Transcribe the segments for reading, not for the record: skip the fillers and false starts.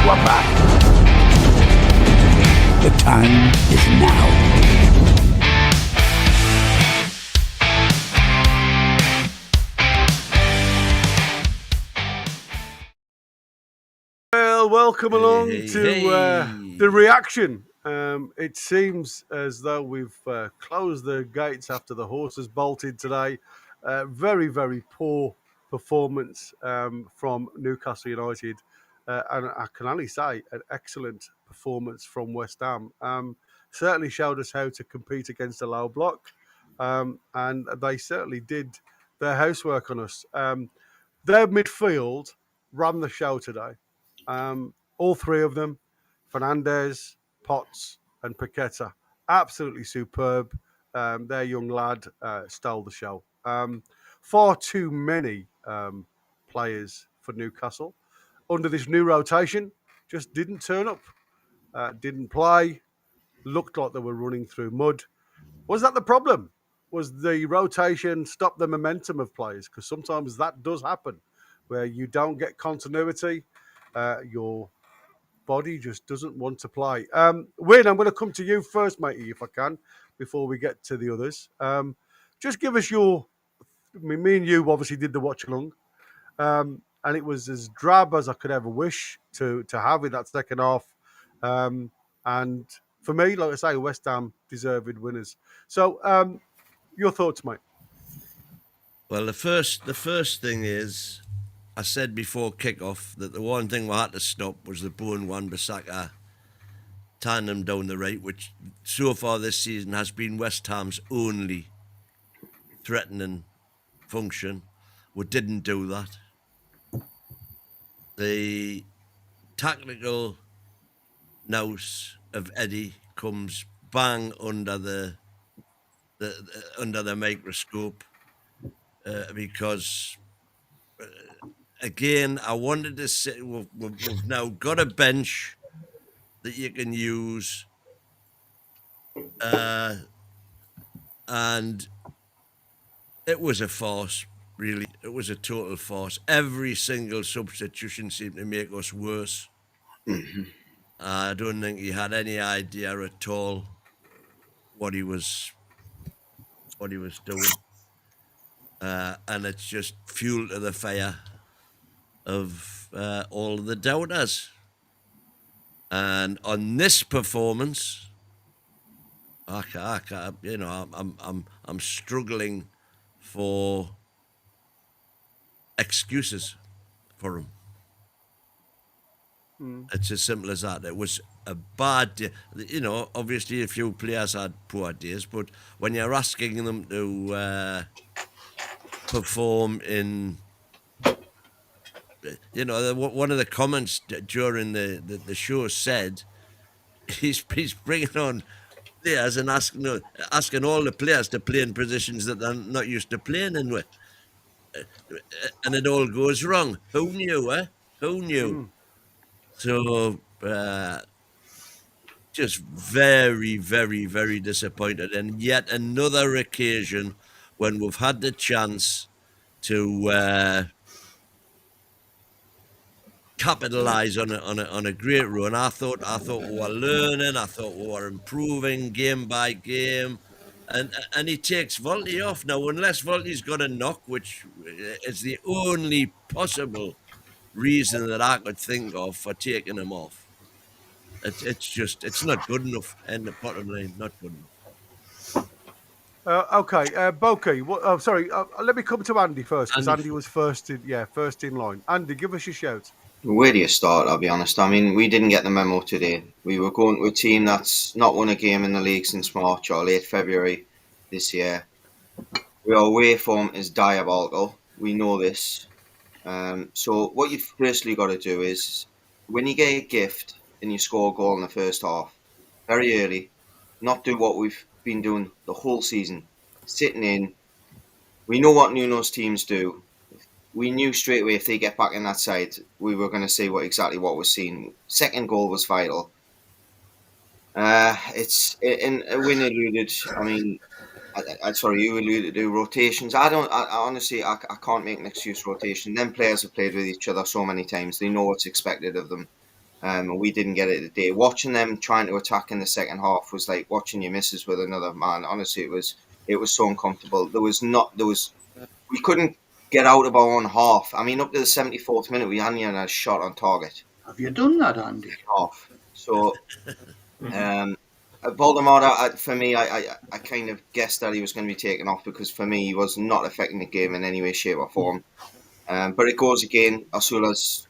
are back. The time is now. Well, welcome along to the reaction. It seems as though we've closed the gates after the horses bolted today. Very, very poor performance from Newcastle United. And I can only say an excellent performance from West Ham. Certainly showed us how to compete against a low block. And they certainly did their housework on us. Their midfield ran the show today. All three of them, Fernandes, Potts, and Paqueta, absolutely superb. Their young lad stole the show. Far too many players for Newcastle under this new rotation just didn't turn up, didn't play, looked like they were running through mud. Was that the problem? Was the rotation stop the momentum of players? Because sometimes that does happen, where you don't get continuity. Your body just doesn't want to play. Wayne, I'm going to come to you first, matey, if I can, before we get to the others. Just give us me and you obviously did the watch along, and it was as drab as I could ever wish to have in that second half. And for me, like I say, West Ham deserved winners. So, your thoughts, mate? Well, the first thing is, I said before kick-off that the one thing we had to stop was the Bowen Wan-Bissaka tandem down the right, which so far this season has been West Ham's only threatening function. We didn't do that. The tactical nous of Eddie comes bang under the microscope because. Again, I wanted to say we've now got a bench that you can use, and it was a farce, really. It was a total farce. Every single substitution seemed to make us worse. I don't think he had any idea at all what he was doing, and it's just fuel to the fire of all the doubters. And on this performance, I can't, I'm struggling for excuses for him. It's as simple as that. It was a bad day. Obviously a few players had poor days, but when you're asking them to perform in, one of the comments during the show said he's bringing on players and asking all the players to play in positions that they're not used to playing in with, and it all goes wrong. Who knew? Who knew? So just very, very, very disappointed, and yet another occasion when we've had the chance to capitalize on a great run. I thought we were learning. I thought we were improving game by game, and he takes Volty off now. Unless Volty's got a knock, which is the only possible reason that I could think of for taking him off. It's not good enough. And the bottom line, not good enough. Okay, Boki. Sorry. Let me come to Andy first, because Andy was first in line. Andy, give us your shout. Where do you start, I'll be honest? I mean, we didn't get the memo today. We were going to a team that's not won a game in the league since March or late February this year. Our away form is diabolical. We know this. So what you've firstly got to do is, when you get a gift and you score a goal in the first half, very early, not do what we've been doing the whole season, sitting in. We know what Nuno's teams do. We knew straight away if they get back in that side, we were going to see exactly what we're seeing. Second goal was vital. When alluded, I mean, you alluded to rotations. I honestly can't make an excuse rotation. Them players have played with each other so many times. They know what's expected of them. And we didn't get it today. Watching them trying to attack in the second half was like watching your missus with another man. Honestly, it was so uncomfortable. We couldn't get out of our own half. I mean, up to the 74th minute, we hadn't even had a shot on target. Have you done that, Andy? Half. So, Baltimore, for me, I kind of guessed that he was going to be taken off because for me, he was not affecting the game in any way, shape, or form. But it goes again. Osula's,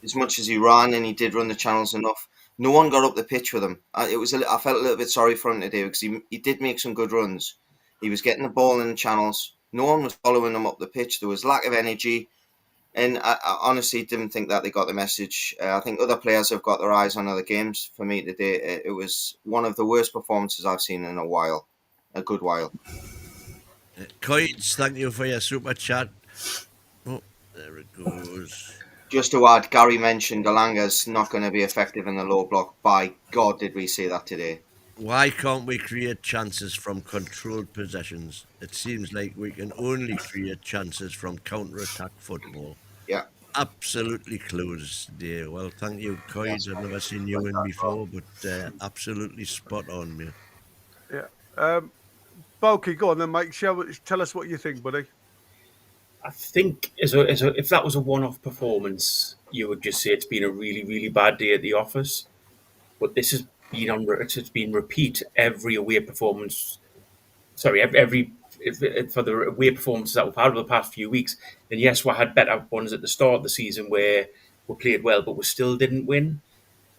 as much as he ran and he did run the channels enough, no one got up the pitch with him. I felt a little bit sorry for him today because he did make some good runs. He was getting the ball in the channels. No one was following him up the pitch. There was lack of energy. And I honestly didn't think that they got the message. I think other players have got their eyes on other games. For me today, it was one of the worst performances I've seen in a good while. Coins, thank you for your super chat. Oh, there it goes. Just to add, Gary mentioned Alanga's not going to be effective in the low block. By God, did we see that today? Why can't we create chances from controlled possessions? It seems like we can only create chances from counter-attack football. Yeah. Absolutely clueless today. Well, thank you, Coins. I've never seen you in before, but absolutely spot on, mate. Yeah. Bulky, go on then, mate. Tell us what you think, buddy. I think if that was a one-off performance, you would just say it's been a really, really bad day at the office. But this has been repeat every away performance. Sorry, for the away performances that we've had over the past few weeks. And yes, we had better ones at the start of the season where we played well, but we still didn't win.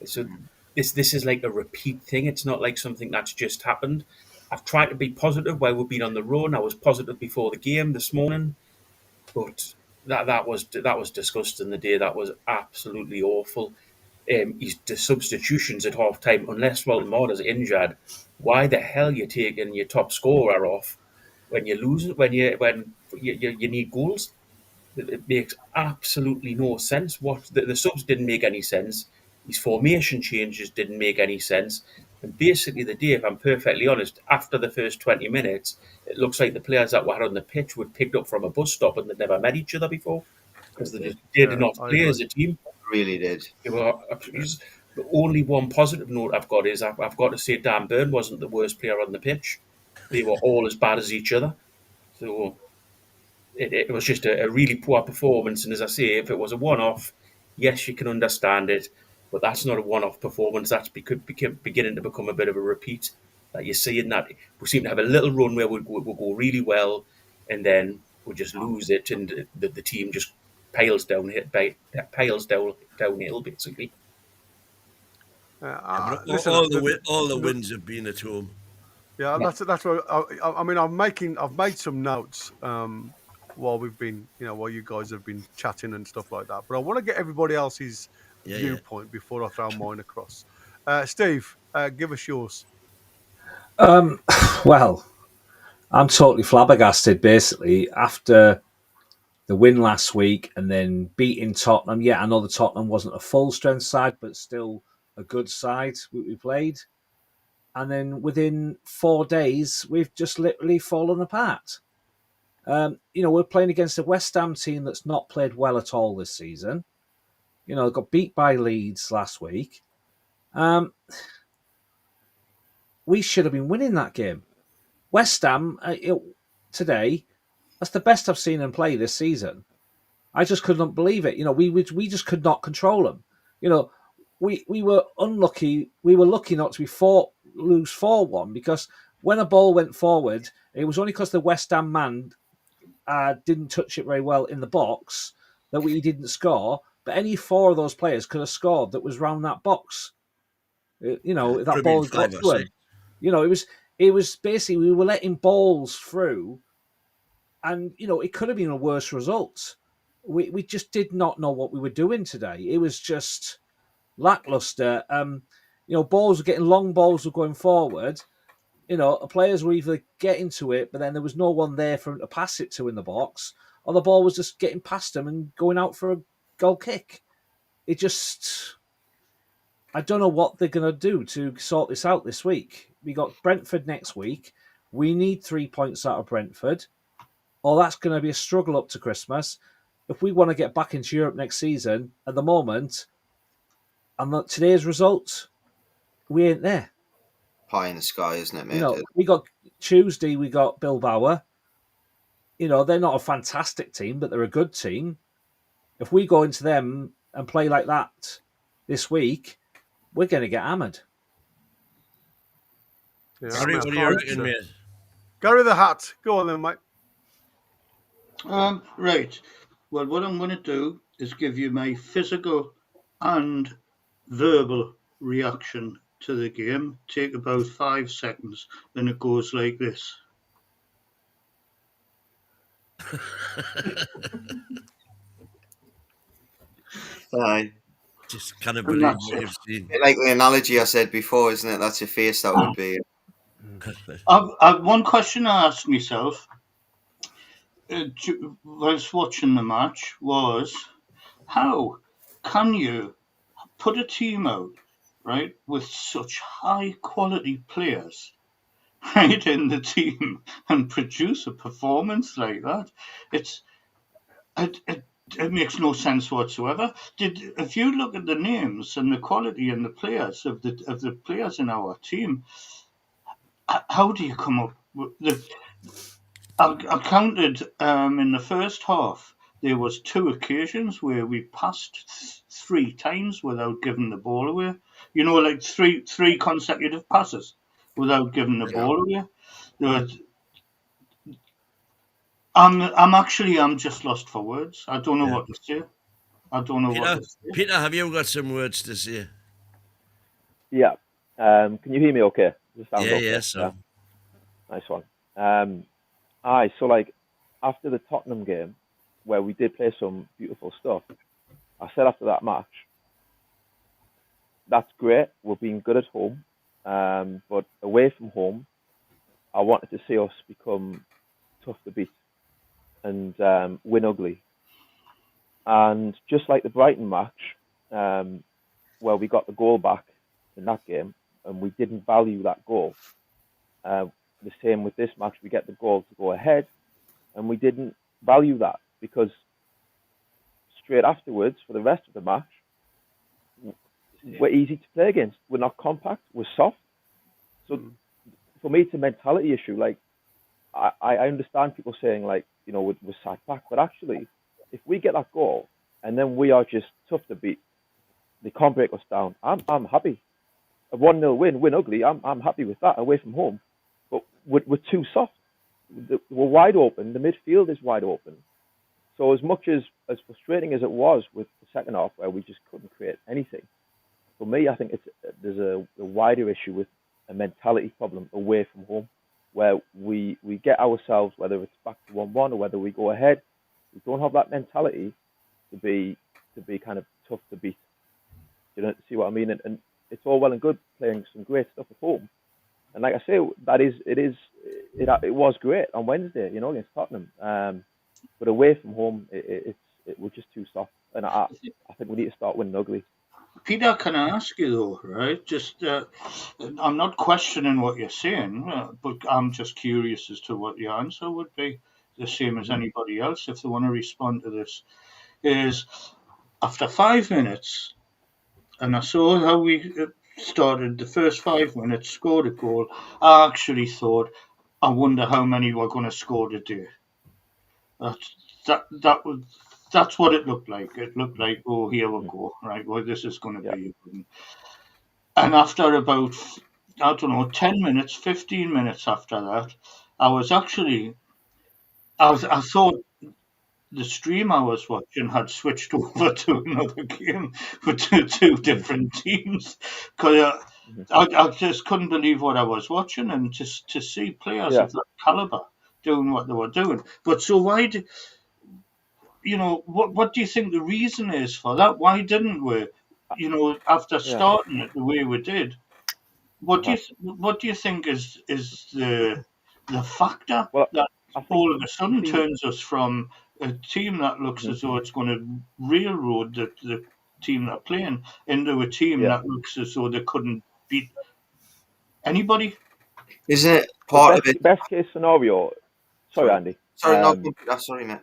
So this is like a repeat thing. It's not like something that's just happened. I've tried to be positive while we've been on the run. I was positive before the game this morning. But that was disgusting. The day that was absolutely awful. The substitutions at half time, unless Baltimore is injured, why the hell are you taking your top scorer off when you lose when you need goals? It makes absolutely no sense. The subs didn't make any sense. His formation changes didn't make any sense. And basically, the day, if I'm perfectly honest, after the first 20 minutes, it looks like the players that were on the pitch were picked up from a bus stop and they'd never met each other before because they just did not play as a team. Really did. The only one positive note I've got is I've got to say Dan Burn wasn't the worst player on the pitch. They were all as bad as each other. So it was just a really poor performance. And as I say, if it was a one-off, yes, you can understand it. But that's not a one-off performance. That's beginning to become a bit of a repeat. That you're seeing that we seem to have a little run where we'll go really well, and then we'll just lose it, and the team just piles downhill, basically. Listen, all the wins have been at home. Yeah, that's what I mean. I've made some notes while we've been, while you guys have been chatting and stuff like that. But I want to get everybody else's viewpoint before I throw mine across. Steve, give us yours. Well, I'm totally flabbergasted. Basically, after the win last week and then beating Tottenham. Yeah, I know the Tottenham wasn't a full strength side, but still a good side we played. And then within 4 days, we've just literally fallen apart. We're playing against a West Ham team that's not played well at all this season. Got beat by Leeds last week. We should have been winning that game. West Ham, today, that's the best I've seen them play this season. I just could not believe it. We just could not control them. We were unlucky. We were lucky not to lose 4-1 because when a ball went forward, it was only because the West Ham man didn't touch it very well in the box that we didn't score. But any 4 of those players could have scored that was round that box. That ball got to him. It was basically we were letting balls through, and it could have been a worse result. We just did not know what we were doing today. It was just lackluster. Balls were getting long, balls were going forward. Players were either getting to it, but then there was no one there for them to pass it to in the box, or the ball was just getting past them and going out for a goal kick. I don't know what they're going to do to sort this out this week. We got Brentford next week. We need 3 points out of Brentford, or that's going to be a struggle up to Christmas. If we want to get back into Europe next season, at the moment, And today's results, we ain't there. Pie in the sky, isn't it, mate? You know, we got Tuesday, we got Bilbao. You know, they're not a fantastic team, but they're a good team. If we go into them and play like that this week, we're going to get hammered. Yeah, Gary, what do you reckon, mate? Gary the Hat. Go on then, mate. Right. Well, what I'm going to do is give you my physical and verbal reaction to the game. Take about 5 seconds, and it goes like this. Aye. Just can't And believe that's what it. you've seen. Like the analogy I said before, isn't it? That's your face, that would be. I've one question I asked myself whilst watching the match was, how can you put a team out, right, with such high quality players, right, in the team and produce a performance like that? It makes no sense whatsoever. If you look at the names and the quality and the players of the players in our team, how do you come up with I counted in the first half. There was 2 occasions where we passed 3 times without giving the ball away. You know, like three consecutive passes without giving the ball away. I'm just lost for words. I don't know what to say. I don't know what to say. Peter, have you got some words to say? Yeah. Can you hear me okay? Yeah, so. Yeah. Nice one. So like after the Tottenham game, where we did play some beautiful stuff, I said after that match, that's great, we're being good at home, but away from home, I wanted to see us become tough to beat and win ugly. And just like the Brighton match, where we got the goal back in that game, and we didn't value that goal. The same with this match, we get the goal to go ahead, and we didn't value that, because straight afterwards, for the rest of the match, we're easy to play against. We're not compact, we're soft. So for me, it's a mentality issue. Like, I understand people saying, like, you know, we're sat back, but actually, if we get that goal and then we are just tough to beat, they can't break us down. I'm happy. A 1-0 win ugly, I'm happy with that away from home. But we're too soft. We're wide open. The midfield is wide open. So as much as frustrating as it was with the second half, where we just couldn't create anything, for me, I think there's a wider issue with a mentality problem away from home, where we get ourselves, whether it's back to 1-1 or whether we go ahead, we don't have that mentality to be kind of tough to beat. You know, see what I mean? And it's all well and good playing some great stuff at home. And like I say, it was great on Wednesday, you know, against Tottenham. But away from home, we're just too soft. And I think we need to start winning ugly. Peter, can I ask you though, right? Just, I'm not questioning what you're saying, but I'm just curious as to what your answer would be. The same as anybody else, if they want to respond to this, is after 5 minutes, and I saw how we started the first 5 minutes, scored a goal. I actually thought, I wonder how many we're going to score today. That's what it looked like. It looked like, oh, here we go, right? Well, this is going to be. And after about, I don't know, 10 minutes, 15 minutes after that, I thought the stream I was watching had switched over to another game with two different teams, because I just couldn't believe what I was watching, and to see players of that caliber doing what they were doing. But so why do you know what do you think the reason is for that? Why didn't we, you know, after starting it the way we did? What do you think is the factor that all of a sudden turns us from a team that looks as though it's going to railroad the team they're playing into a team that looks as though they couldn't beat anybody? Isn't it part of it? Best case scenario. Sorry, Andy. Sorry, no, sorry, mate.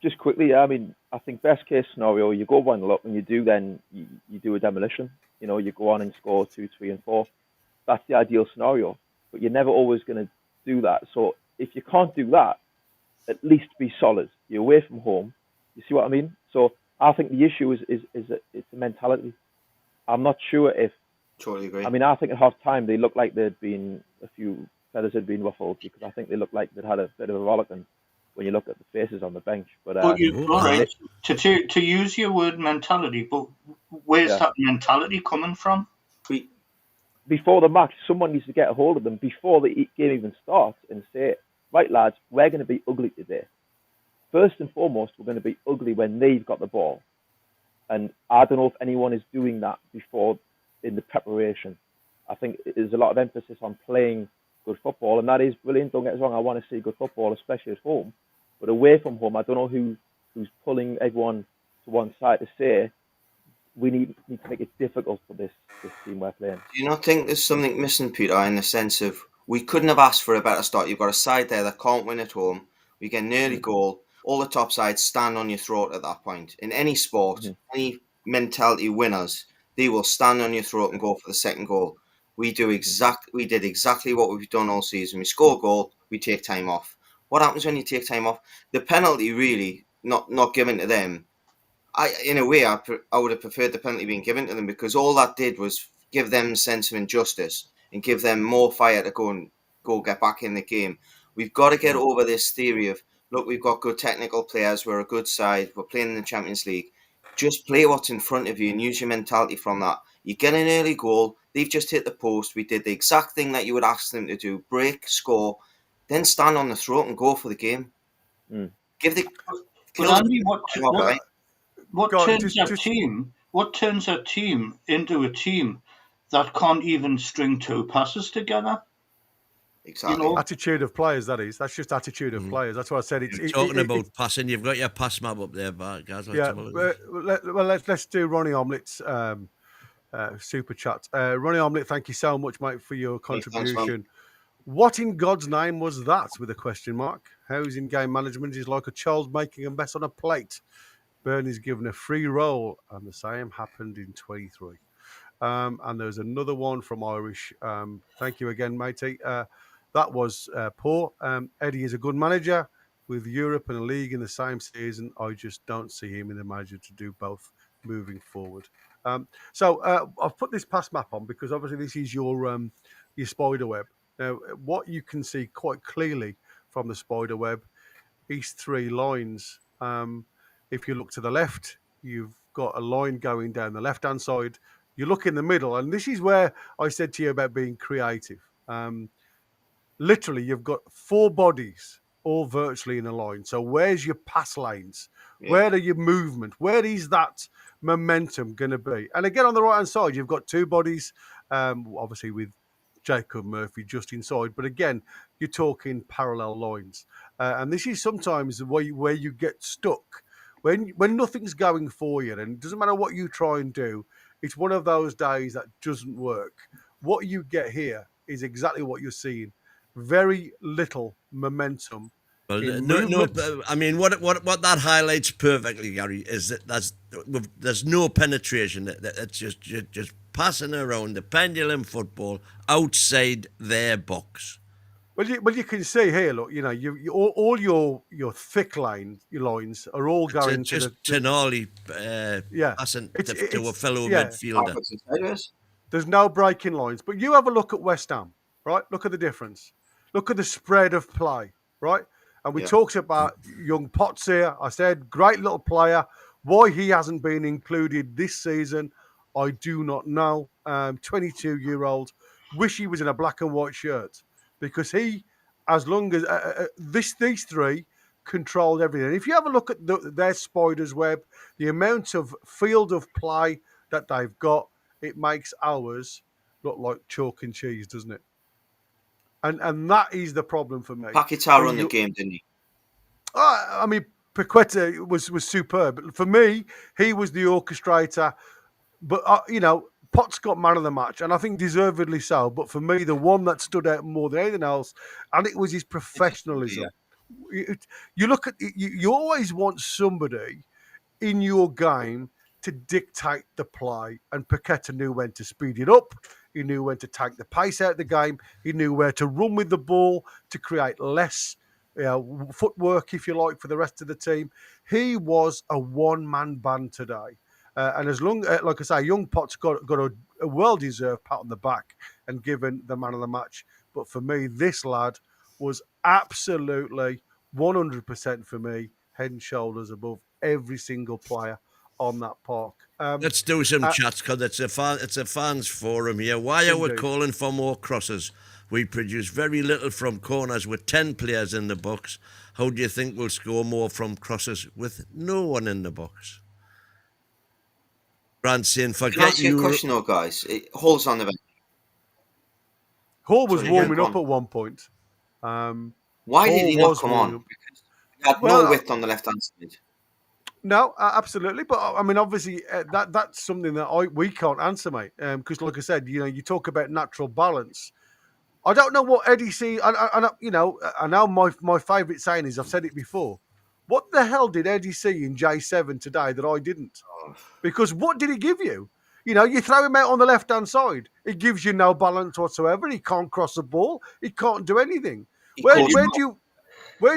just quickly, I mean, I think best case scenario, you go 1-0 up, and you do then you do a demolition. You know, you go on and score 2, 3, and 4. That's the ideal scenario, but you're never always going to do that. So if you can't do that, at least be solid. You're away from home. You see what I mean? So I think the issue is it's the mentality. I'm not sure if. Totally agree. I mean, I think at half time they looked like they'd been a few feathers had been ruffled, because I think they looked like they'd had a bit of a rollicking when you look at the faces on the bench. But all right, to use your word mentality, but where's that mentality coming from? Before the match, someone needs to get a hold of them before the game even starts and say, right, lads, we're going to be ugly today. First and foremost, we're going to be ugly when they've got the ball. And I don't know if anyone is doing that before in the preparation. I think there's a lot of emphasis on playing good football, and that is brilliant. Don't get us wrong, I want to see good football, especially at home. But away from home, I don't know who's pulling everyone to one side to say, we need to make it difficult for this team we're playing. Do you not think there's something missing, Peter, in the sense of we couldn't have asked for a better start? You've got a side there that can't win at home. We get an early goal. All the top sides stand on your throat at that point. In any sport, any mentality winners, they will stand on your throat and go for the second goal. We did exactly what we've done all season. We score a goal, we take time off. What happens when you take time off? The penalty really not given to them. In a way, I would have preferred the penalty being given to them, because all that did was give them a sense of injustice and give them more fire to go get back in the game. We've got to get over this theory of, look, we've got good technical players, we're a good side, we're playing in the Champions League. Just play what's in front of you and use your mentality from that. You get an early goal, they've just hit the post, we did the exact thing that you would ask them to do, break, score, then stand on the throat and go for the game. Give the... But Andy, what turns a team into a team that can't even string 2 passes together? Exactly. You know? Attitude of players, that is. That's just attitude of players. That's why I said it's... Talking about passing, you've got your pass map up there, guys. Let's do Ronnie Omelet's super chat. Ronnie Omelet, thank you so much, mate, for your contribution. Thanks, what in God's name was that, with a question mark? How's in-game management is like a child making a mess on a plate. Bernie's given a free roll, and the same happened in 23. And there's another one from Irish. Thank you again, matey. That was poor. Eddie is a good manager with Europe and a league in the same season. I just don't see him in the manager to do both moving forward. So I've put this pass map on because obviously this is your spider web. Now, what you can see quite clearly from the spider web is 3 lines. If you look to the left, you've got a line going down the left-hand side. You look in the middle, and this is where I said to you about being creative. Literally, you've got 4 bodies all virtually in a line. So where's your pass lanes? Yeah. Where are your movement? Where is that momentum going to be? And again, on the right-hand side, you've got 2 bodies, obviously with Jacob Murphy just inside. But again, you're talking parallel lines. And this is sometimes where you get stuck. When nothing's going for you, and it doesn't matter what you try and do, it's one of those days that doesn't work. What you get here is exactly what you're seeing. Very little momentum. Well, I mean, what that highlights perfectly, Gary, is that there's no penetration. It's just passing around the pendulum football outside their box. Well, you can see here. Look, you know, all your thick lines are all going to Tonali, passing to a fellow midfielder. There's no breaking lines. But you have a look at West Ham, right? Look at the difference. Look at the spread of play, right? And we talked about young Potts here. I said, great little player. Why he hasn't been included this season, I do not know. 22-year-old. Wish he was in a black and white shirt. Because he, as long as these 3 controlled everything. And if you have a look at their spider's web, the amount of field of play that they've got, it makes ours look like chalk and cheese, doesn't it? And that is the problem for me. Paquetá won the game, didn't he? I mean, Paquetá was superb. For me, he was the orchestrator. But, Potts got man of the match, and I think deservedly so. But for me, the one that stood out more than anything else, and it was his professionalism. You look at you always want somebody in your game to dictate the play, and Paqueta knew when to speed it up. He knew when to take the pace out of the game. He knew where to run with the ball to create less footwork, if you like, for the rest of the team. He was a one-man band today. And as long, like I say, Young Potts got a well-deserved pat on the back and given the man of the match. But for me, this lad was absolutely 100% for me, head and shoulders above every single player on that park. Let's do some chats, because it's a fans forum here. Why are we calling for more crosses? We produce very little from corners with 10 players in the box. How do you think we'll score more from crosses with no one in the box? Brand saying, Can I forget ask you a Europe. question, though, guys? Hall's on the bench. Hall was Sorry, warming go up on. at one point. Why did he Hall not was come warming on? up. Because he had Well, no width on the left-hand side. No, absolutely. But I mean, obviously, that's something that we can't answer, mate. Because, like I said, you talk about natural balance. I don't know what Eddie sees. I know my favourite saying is, I've said it before. What the hell did Eddie see in J7 today that I didn't? Because what did he give you? You throw him out on the left-hand side. It gives you no balance whatsoever. He can't cross the ball. He can't do anything. Where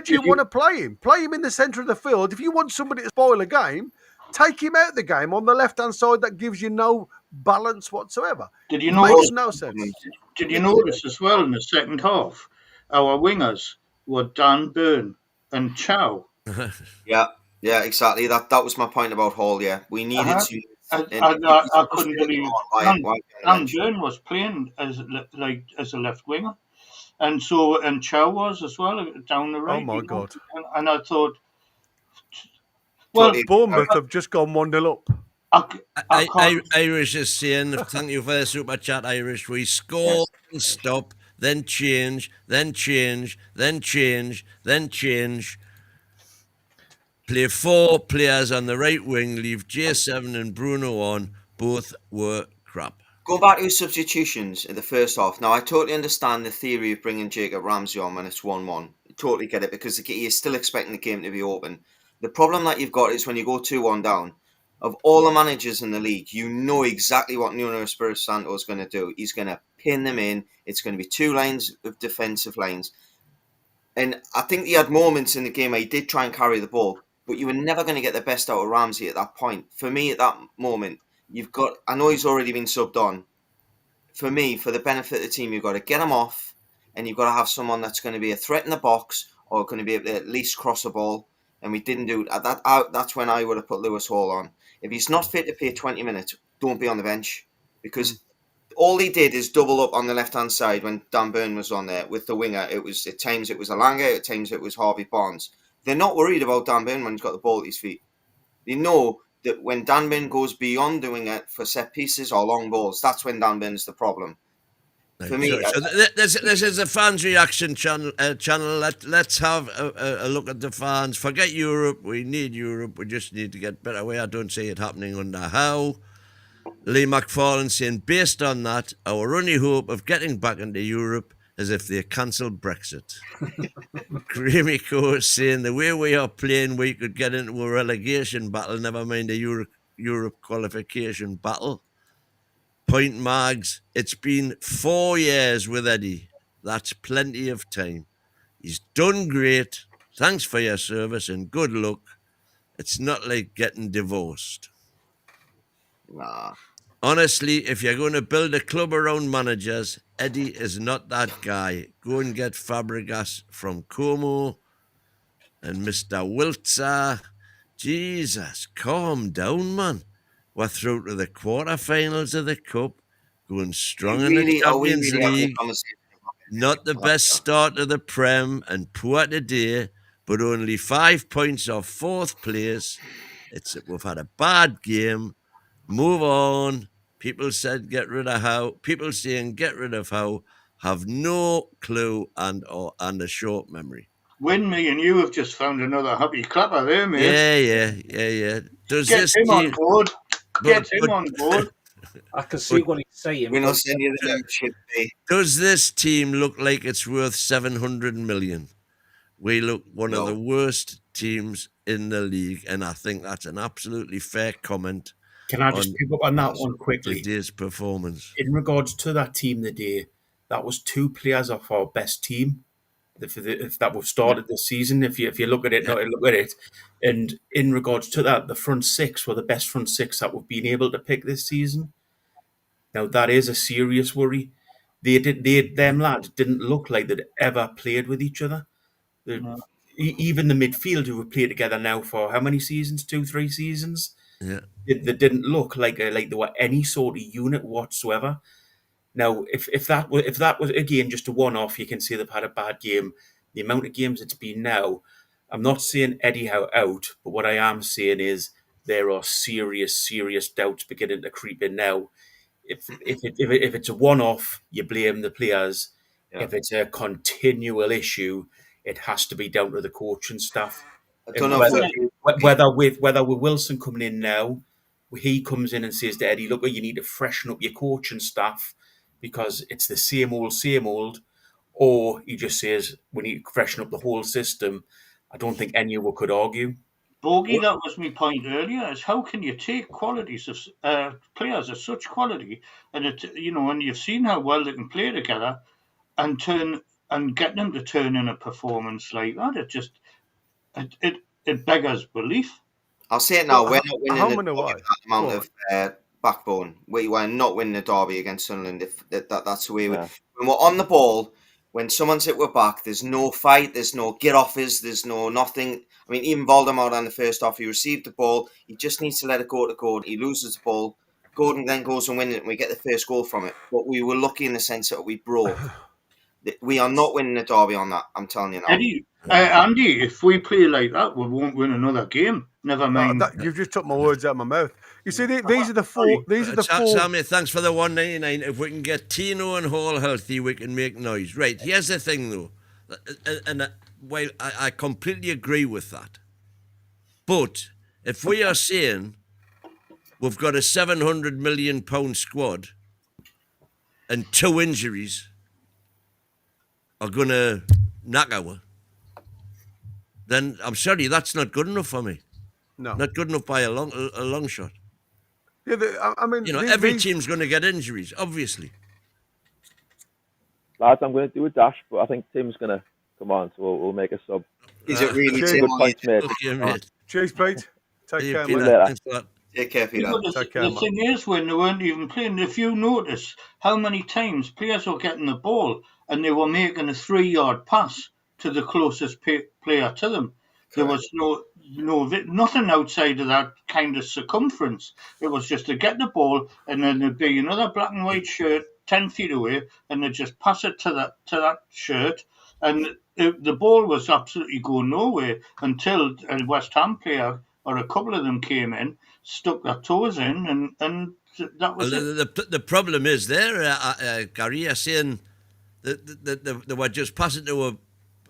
do you want to play him? Play him in the centre of the field. If you want somebody to spoil a game, take him out the game on the left-hand side. That gives you no balance whatsoever. Did you It notice? makes no sense. Did you notice as well in the second half, our wingers were Dan Burn and Chow. Yeah, exactly. That was my point about Hall. Yeah, we needed to. I couldn't believe Dan Dan Burn was playing as a left winger, and Chow was as well down the right. Oh my God! And I thought, well, Bournemouth have just gone 1-0 up. Irish is saying, thank you for the super chat, Irish. We score and stop, then change, then change, then change, then change. Play 4 players on the right wing, leave J7 and Bruno on. Both were crap. Go back to his substitutions in the first half. Now, I totally understand the theory of bringing Jacob Ramsey on when it's 1-1. I totally get it, because you're still expecting the game to be open. The problem that you've got is when you go 2-1 down, of all the managers in the league, you know exactly what Nuno Espirito Santo is going to do. He's going to pin them in. It's going to be 2 lines of defensive lines. And I think he had moments in the game where he did try and carry the ball, but you were never going to get the best out of Ramsey at that point. For me, at that moment, I know he's already been subbed on. For me, for the benefit of the team, you've got to get him off, and you've got to have someone that's going to be a threat in the box or going to be able to at least cross a ball. And we didn't do that. That's when I would have put Lewis Hall on. If he's not fit to play 20 minutes, don't be on the bench, because all he did is double up on the left-hand side when Dan Burn was on there with the winger. At times it was Alanga, at times it was Harvey Barnes. They're not worried about Dan Burn when he's got the ball at his feet. They know that when Dan Burn goes beyond doing it for set pieces or long balls, that's when Dan Burn's the problem. For me, so this is a fans' reaction channel. Let's have a look at the fans. Forget Europe. We need Europe. We just need to get better way. I don't see it happening under Howe. Lee McFarlane saying, based on that, our only hope of getting back into Europe is if they cancel Brexit. Grimiko saying, the way we are playing, we could get into a relegation battle, never mind a Europe qualification battle. Point Mags, it's been 4 years with Eddie. That's plenty of time. He's done great. Thanks for your service and good luck. It's not like getting divorced. Nah. Honestly, if you're going to build a club around managers, Eddie is not that guy. Go and get Fabregas from Como and Mr. Wiltzer. Jesus, calm down, man. We're through to the quarterfinals of the Cup, going strong in the Champions League. Not the best start of the Prem and poor today, but only 5 points off 4th place. We've had a bad game. Move on. People said get rid of Howe. People saying get rid of Howe have no clue and a short memory. When me and you have just found another happy clapper there, mate. Yeah. Get him on board. Get him on board. I can see what he's saying. We're not sending the membership fee. Does this team look like it's worth 700 million? we look one of the worst teams in the league, and I think that's an absolutely fair comment. Can I just pick up on that one quickly? Today's performance. In regards to that team today, that was 2 players off our best team. If that was started this season, if you look at it, look at it, and in regards to that, the front 6 were the best front 6 that we've been able to pick this season. Now that is a serious worry. Them lads didn't look like they'd ever played with each other. Even the midfield who have played together now for how many seasons? 2, 3 seasons. Yeah, they didn't look like they were any sort of unit whatsoever. Now, if that was again just a one-off, you can say they've had a bad game. The amount of games it's been now, I'm not saying Eddie Howe out, but what I am saying is there are serious doubts beginning to creep in now. If it's a one-off, you blame the players. Yeah. If it's a continual issue, it has to be down to the coaching staff. I don't know whether with Wilson coming in now, he comes in and says to Eddie, look, you need to freshen up your coaching staff because it's the same old, or he just says we need to freshen up the whole system. I don't think anyone could argue. Bogey, that was my point earlier, is how can you take qualities of players of such quality and and you've seen how well they can play together and get them to turn in a performance like that. It beggars belief. I'll say it now. We're not winning that amount of backbone. We were not winning the derby against Sunderland. If that's the way when we're on the ball, when someone's hit, we're back. There's no fight. There's no get offers. There's no nothing. I mean, even Voldemort on the first half, he received the ball. He just needs to let it go to Gordon. He loses the ball. Gordon then goes and wins it, and we get the first goal from it. But we were lucky in the sense that we broke. We are not winning the derby on that. I'm telling you now. Andy, if we play like that, we won't win another game. Never mind. You've just took my words out of my mouth. You see, these are the four. These are the four. Sammy, thanks for the 199. If we can get Tino and Hall healthy, we can make noise. Right. Here's the thing, though, and while I completely agree with that, but if we are saying we've got a £700 million squad and 2 injuries are going to knock our, then I'm sorry, that's not good enough for me. No, not good enough by a long shot. Yeah, I mean, every team's going to get injuries, obviously. Lads, I'm going to do a dash, but I think Tim's going to come on, so we'll make a sub. Is it really Good Tim? point, mate. Cheers, Pete. Take care, Peter. mate. Thanks for that. Take care, Peter. The thing is, when they weren't even playing, if you notice how many times players were getting the ball and they were making a 3-yard pass to the closest player to them. There was nothing outside of that kind of circumference. It was just to get the ball, and then there'd be another black and white shirt 10 feet away, and they'd just pass it to that shirt, and the ball was absolutely going nowhere until a West Ham player or a couple of them came in, stuck their toes in, and that was it. The problem is there, Gary, you're saying that they were just passing to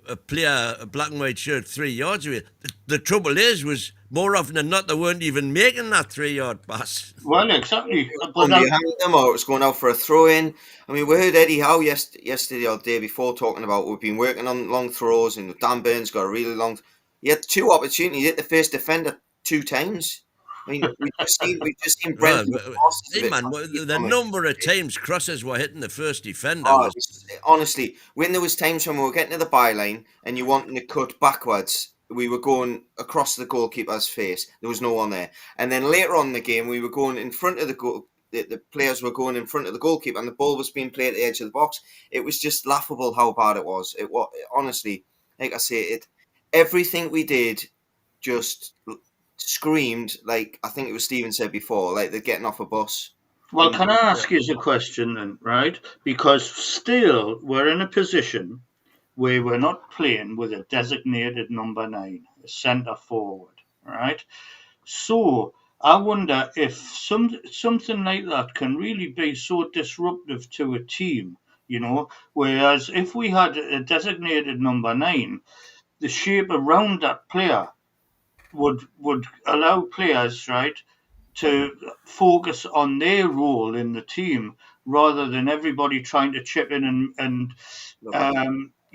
a player, a black and white shirt, 3 yards away. The trouble was more often than not, they weren't even making that 3-yard pass. Well, exactly. But behind them, or it was going out for a throw-in. I mean, we heard Eddie Howe yesterday or the day before talking about we've been working on long throws, and Dan Burns got a really long. He had 2 opportunities. He hit the first defender 2 times. I mean, we've just seen Brent. The number of times crosses were hitting the first defender. Honestly, when there was times when we were getting to the byline and you wanted to cut backwards, we were going across the goalkeeper's face. There was no one there. And then later on in the game, we were going in front of the goal. The players were going in front of the goalkeeper, and the ball was being played at the edge of the box. It was just laughable how bad it was. It was honestly, like I say, everything we did just screamed, like I think it was Stephen said before, like they're getting off a bus. Well, can I ask you a question then, right? Because still we're in a position where we're not playing with a designated number 9, a centre forward, right? So I wonder if something like that can really be so disruptive to a team, whereas if we had a designated number 9, the shape around that player would allow players, right, to focus on their role in the team rather than everybody trying to chip in and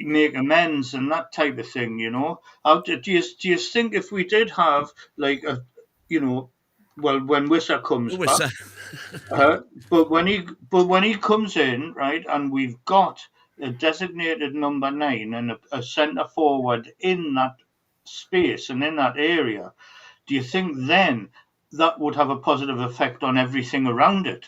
make amends and that type of thing, you know. Do you think if we did have like a, you know, well, when Wissa comes Who was back, that? but when he comes in, right, and we've got a designated number 9 and a centre forward in that space and in that area, do you think then that would have a positive effect on everything around it?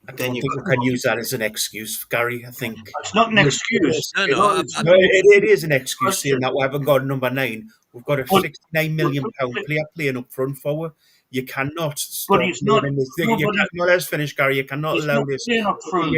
I Then don't you think we can use that as an excuse, Gary. I think It's not an excuse. No, you no, know, it's- No, it is an excuse saying that we haven't got a number 9. We've got a But- £69 million player playing up front forward. You cannot stop But he's not- blaming this thing. no, You but can't, no, let's finish, Gary. You cannot he's allow not this. playing up front.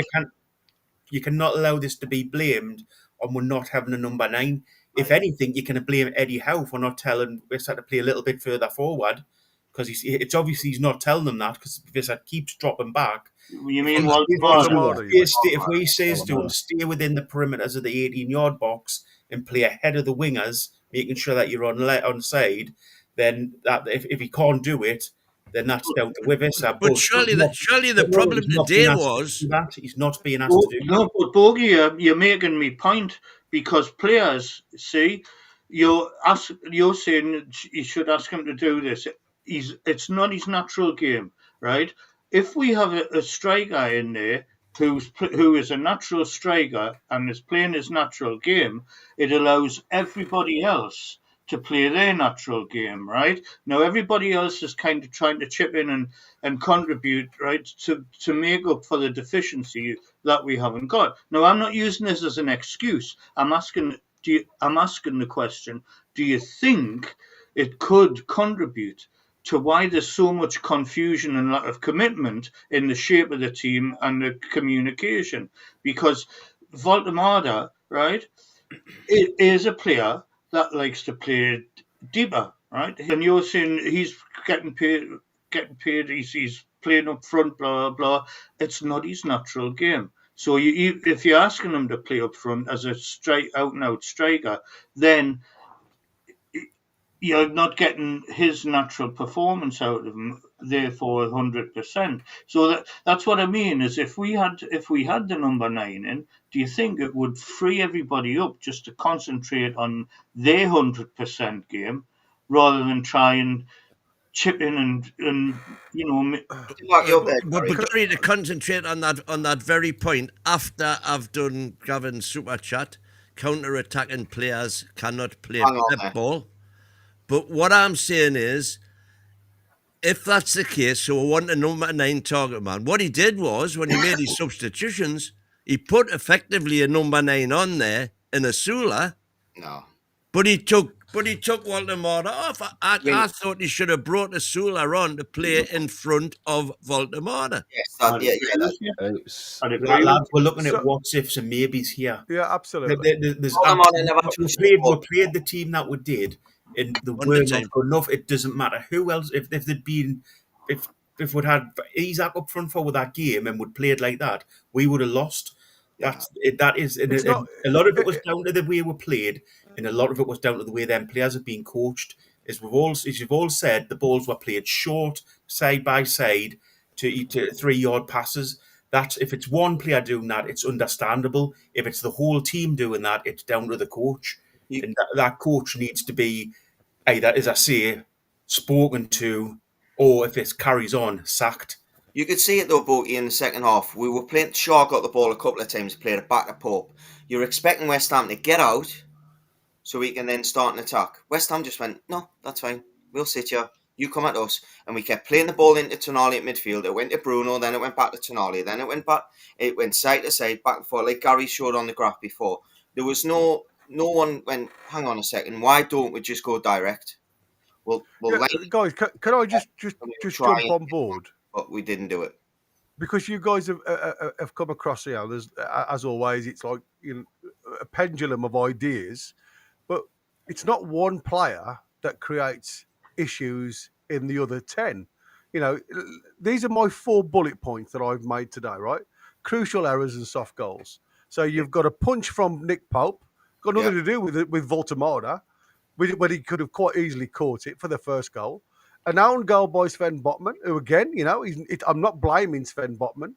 You cannot allow this to be blamed on we're not having a number 9. If anything, you can blame Eddie Howe for not telling Wissa to play a little bit further forward, because it's obviously he's not telling them that because Wissa keeps dropping back. You mean Waldemar? If we says to him, stay within the perimeters of the 18-yard box and play ahead of the wingers, making sure that you're on side, then that if he can't do it, then that's down to Wissa. But surely the problem today was that he's not being asked to do that. No, but Bogey, you're making me point because players see you're saying you should ask him to do this. It's not his natural game, right? If we have a striker in there who is a natural striker and is playing his natural game, it allows everybody else to play their natural game, right? Now everybody else is kind of trying to chip in and contribute, right, to make up for the deficiency that we haven't got. Now I'm not using this as an excuse. I'm asking the question: do you think it could contribute to why there's so much confusion and lack of commitment in the shape of the team and the communication? Because Voltemada, right, is a player that likes to play deeper, right? And you're saying he's getting paid, he's playing up front, blah, blah, blah. It's not his natural game. So if you're asking him to play up front as a out-and-out striker, then you're not getting his natural performance out of him, therefore 100%. So that's what I mean, is if we had the number 9 in, do you think it would free everybody up just to concentrate on their 100% game rather than try and chip in and you know... But Gary, to concentrate on that very point, after I've done Gavin's super chat, counter-attacking players cannot play pep ball. But what I'm saying is, if that's the case, so we want a number 9 target man. What he did was, when he made his substitutions, he put effectively a number 9 on there in a Sula. No. But he took Voltemar off. I thought he should have brought a Sula on to play in front of Voltemar. Yes, Lads, we're looking at what ifs and maybes here. Yeah, absolutely. We played the team that we did, and the were not good enough. It doesn't matter who else. If they'd been, if we'd had Isaac up front for that game and would played like that, we would have lost. That is a lot of it was down to the way we played, and a lot of it was down to the way them players have been coached. As you've all said, the balls were played short, side by side, to 3-yard passes. That if it's one player doing that, it's understandable. If it's the whole team doing that, it's down to the coach, and that coach needs to be either, as I say, spoken to, or if it carries on, sacked. You could see it though, Boaty, in the second half. We were playing. Shaw got the ball a couple of times, played it back to Pope. You're expecting West Ham to get out so we can then start an attack. West Ham just went, no, that's fine. We'll sit here. You come at us. And we kept playing the ball into Tonali at midfield. It went to Bruno, then it went back to Tonali. Then it went back. It went side to side, back and forth, like Gary showed on the graph before. There was no one went, hang on a second, why don't we just go direct? Well, guys, can I just jump on board? But we didn't do it. Because you guys have come across, there's, as always, it's like a pendulum of ideas, but it's not one player that creates issues in the other 10. These are my 4 bullet points that I've made today, right? Crucial errors and soft goals. So you've got a punch from Nick Pope, got nothing to do with Voltemada, when he could have quite easily caught it for the first goal. An own goal by Sven Botman, who again, I'm not blaming Sven Botman,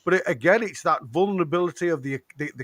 But again, it's that vulnerability of the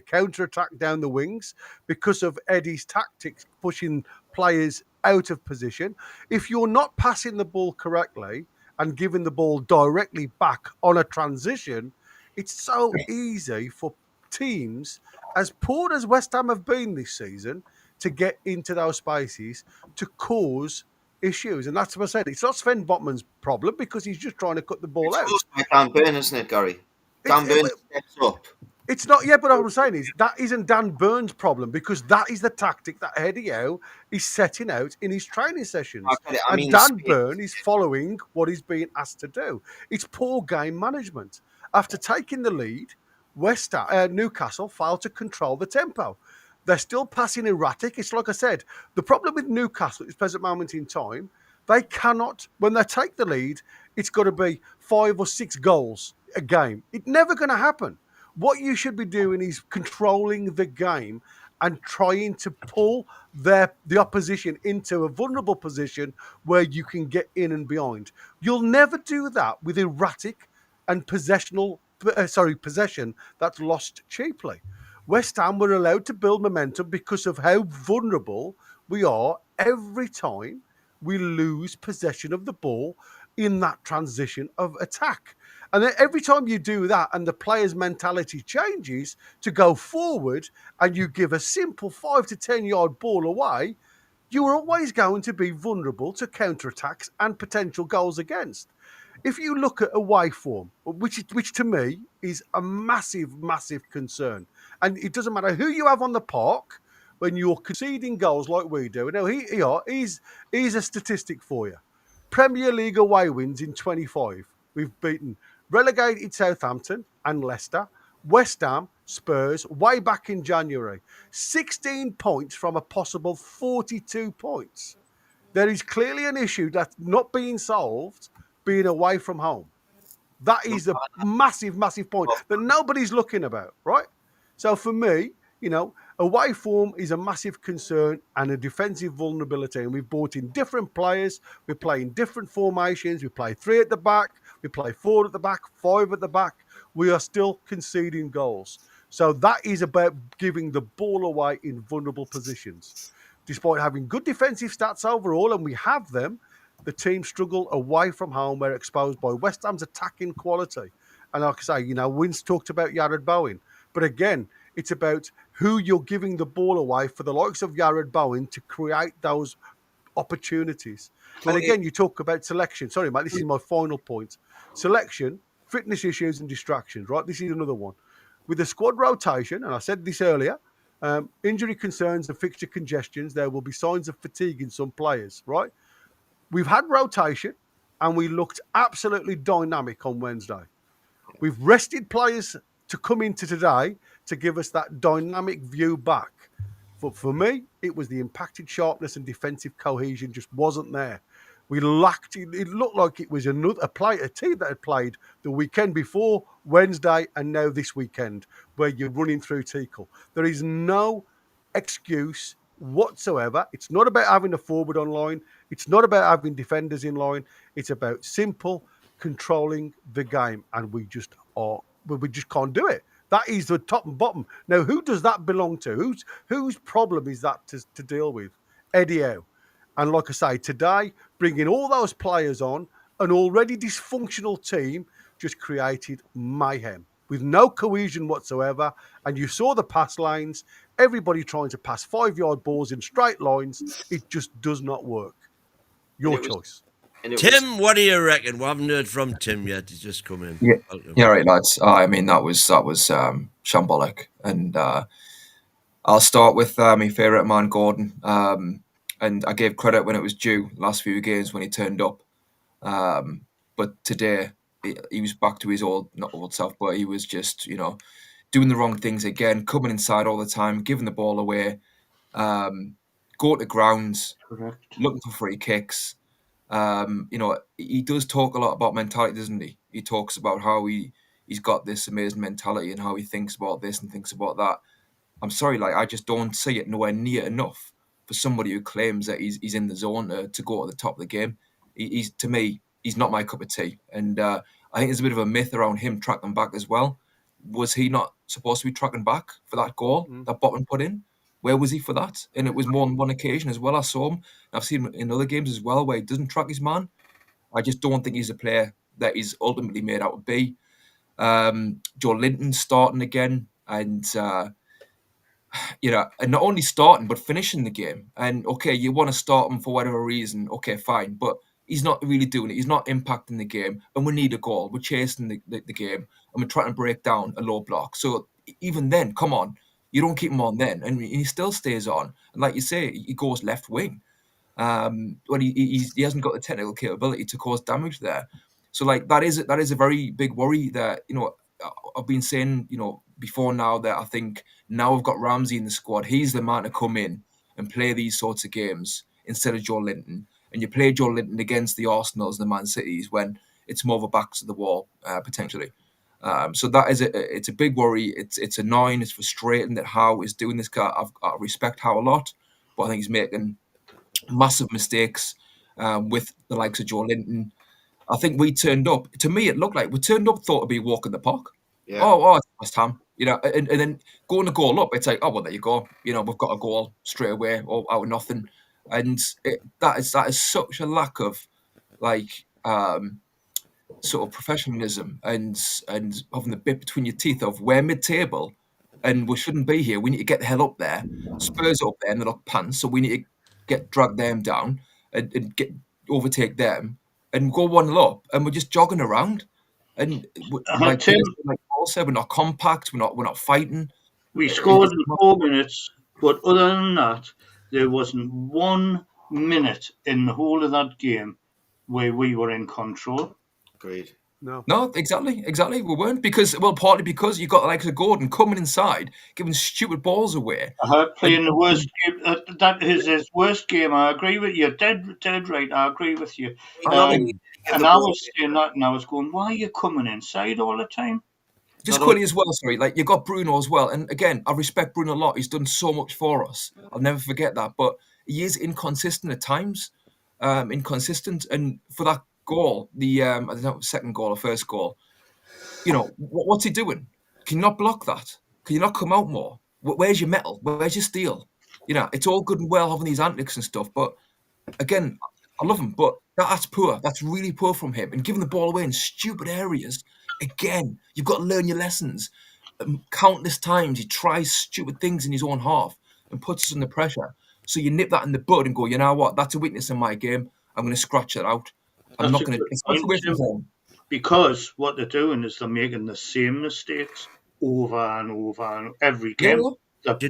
counter-attack down the wings because of Eddie's tactics, pushing players out of position. If you're not passing the ball correctly and giving the ball directly back on a transition, it's so easy for teams, as poor as West Ham have been this season, to get into those spaces to cause issues. And that's what I said. It's not Sven Botman's problem because he's just trying to cut the ball out. It's by Dan Burn, isn't it, Gary? Dan Burn steps up. It's not, yeah, but what I'm saying is that isn't Dan Burn's problem because that is the tactic that Eddie Howe is setting out in his training sessions. And Dan Burn is following what he's being asked to do. It's poor game management. After taking the lead, Newcastle failed to control the tempo. They're still passing erratic. It's like I said, the problem with Newcastle at this present moment in time, they cannot, when they take the lead, it's got to be 5 or 6 goals a game. It's never going to happen. What you should be doing is controlling the game and trying to pull the opposition into a vulnerable position where you can get in and behind. You'll never do that with erratic and possession that's lost cheaply. West Ham were allowed to build momentum because of how vulnerable we are every time we lose possession of the ball in that transition of attack. And then every time you do that and the player's mentality changes to go forward and you give a simple 5 to 10 yard ball away, you are always going to be vulnerable to counterattacks and potential goals against. If you look at away form, which to me is a massive, massive concern, and it doesn't matter who you have on the park, when you're conceding goals like we do. Now, he's a statistic for you. Premier League away wins in 25. We've beaten relegated Southampton and Leicester, West Ham, Spurs, way back in January. 16 points from a possible 42 points. There is clearly an issue that's not being solved being away from home. That is a massive, massive point that nobody's looking about, right? So for me, away form is a massive concern and a defensive vulnerability. And we've brought in different players. We're playing different formations. We play 3 at the back. We play 4 at the back, 5 at the back. We are still conceding goals. So that is about giving the ball away in vulnerable positions. Despite having good defensive stats overall, and we have them, the team struggle away from home. We're exposed by West Ham's attacking quality. And like I say, Wins talked about Jared Bowen. But again, it's about who you're giving the ball away for the likes of Jared Bowen to create those opportunities. And again, you talk about selection. Sorry, mate, this is my final point. Selection, fitness issues and distractions, right? This is another one. With the squad rotation, and I said this earlier, injury concerns and fixture congestions, there will be signs of fatigue in some players, right? We've had rotation and we looked absolutely dynamic on Wednesday. We've rested players to come into today to give us that dynamic view back. But for me, it was the impacted sharpness and defensive cohesion just wasn't there. We lacked it. It looked like it was a team that had played the weekend before, Wednesday, and now this weekend, where you're running through Teakle. There is no excuse whatsoever. It's not about having a forward on line. It's not about having defenders in line. It's about simple controlling the game, and we just can't do it. That is the top and bottom. Now, who does that belong to? Whose problem is that to deal with? Eddie Howe. And like I say, today, bringing all those players on, an already dysfunctional team just created mayhem with no cohesion whatsoever. And you saw the pass lanes, everybody trying to pass 5-yard balls in straight lines. It just does not work. Your choice. Tim, what do you reckon? We haven't heard from Tim yet. He's just come in. Yeah, right, lads. I mean, that was shambolic, and I'll start with my favourite man, Gordon. And I gave credit when it was due last few games when he turned up, but today he was back to his not old self, but he was just doing the wrong things again, coming inside all the time, giving the ball away, go to grounds, looking for free kicks. He does talk a lot about mentality, doesn't he? He talks about how he's got this amazing mentality and how he thinks about this and thinks about that. I'm sorry, I just don't see it nowhere near enough for somebody who claims that he's in the zone to go to the top of the game. To me, he's not my cup of tea. And I think there's a bit of a myth around him tracking back as well. was he not supposed to be tracking back for that goal that Botman put in? Where was he for that? And it was more than one occasion as well. I saw him. I've seen him in other games as well where he doesn't track his man. I just don't think he's a player that he's ultimately made out to be. Joe Linton starting again, and and not only starting but finishing the game. And okay, you want to start him for whatever reason. Okay, fine, but he's not really doing it. He's not impacting the game, and we need a goal. We're chasing the game, and we're trying to break down a low block. So even then, come on, you don't keep him on then, and he still stays on. And like you say, he goes left wing. When he hasn't got the technical capability to cause damage there. So like that is a very big worry that, I've been saying, before now that I think now we've got Ramsey in the squad. He's the man to come in and play these sorts of games instead of Joe Linton. And you play Joe Linton against the Arsenals, the Man Cities, when it's more of a backs to the wall, potentially. So that is it's a big worry. It's annoying. It's frustrating that Howe is doing this. I respect Howe a lot, but I think he's making massive mistakes with the likes of Joe Linton. I think we turned up. To me, it looked like we turned up, thought it'd be a walk in the park. Yeah. Oh, it's West Ham. And then going to goal up, it's like, oh, well, there you go. We've got a goal straight away, or out of nothing. And that is such a lack of, sort of professionalism and having the bit between your teeth of we're mid-table and we shouldn't be here. We need to get the hell up there. Spurs are up there and they look pants, so we need to drag them down and overtake them and go 1-0 up, and we're just jogging around. And like Paul said, we're not compact. We're not fighting. We scored in 4 minutes, but other than that, there wasn't 1 minute in the whole of that game where we were in control. Agreed. No, exactly. We weren't partly because you got the likes of Gordon coming inside, giving stupid balls away. Playing the worst game. That is his worst game. I agree with you. Dead right. I agree with you. And I was saying that, and I was going, why are you coming inside all the time? Just quickly as well, sorry. Like, you got Bruno as well, and again, I respect Bruno a lot. He's done so much for us. I'll never forget that. But he is inconsistent at times. And for that goal, the I don't know, second goal or first goal, what's he doing? Can you not block that? Can you not come out more? Where's your metal? Where's your steel? It's all good and well having these antics and stuff, but again, I love him, but that's poor. That's really poor from him. And giving the ball away in stupid areas, again, you've got to learn your lessons. Countless times he tries stupid things in his own half and puts us under pressure. So you nip that in the bud and go, you know what? That's a weakness in my game. I'm going to scratch it out. I'm not going to take away from home. Because what they're doing is they're making the same mistakes over and over and every game. Thiago got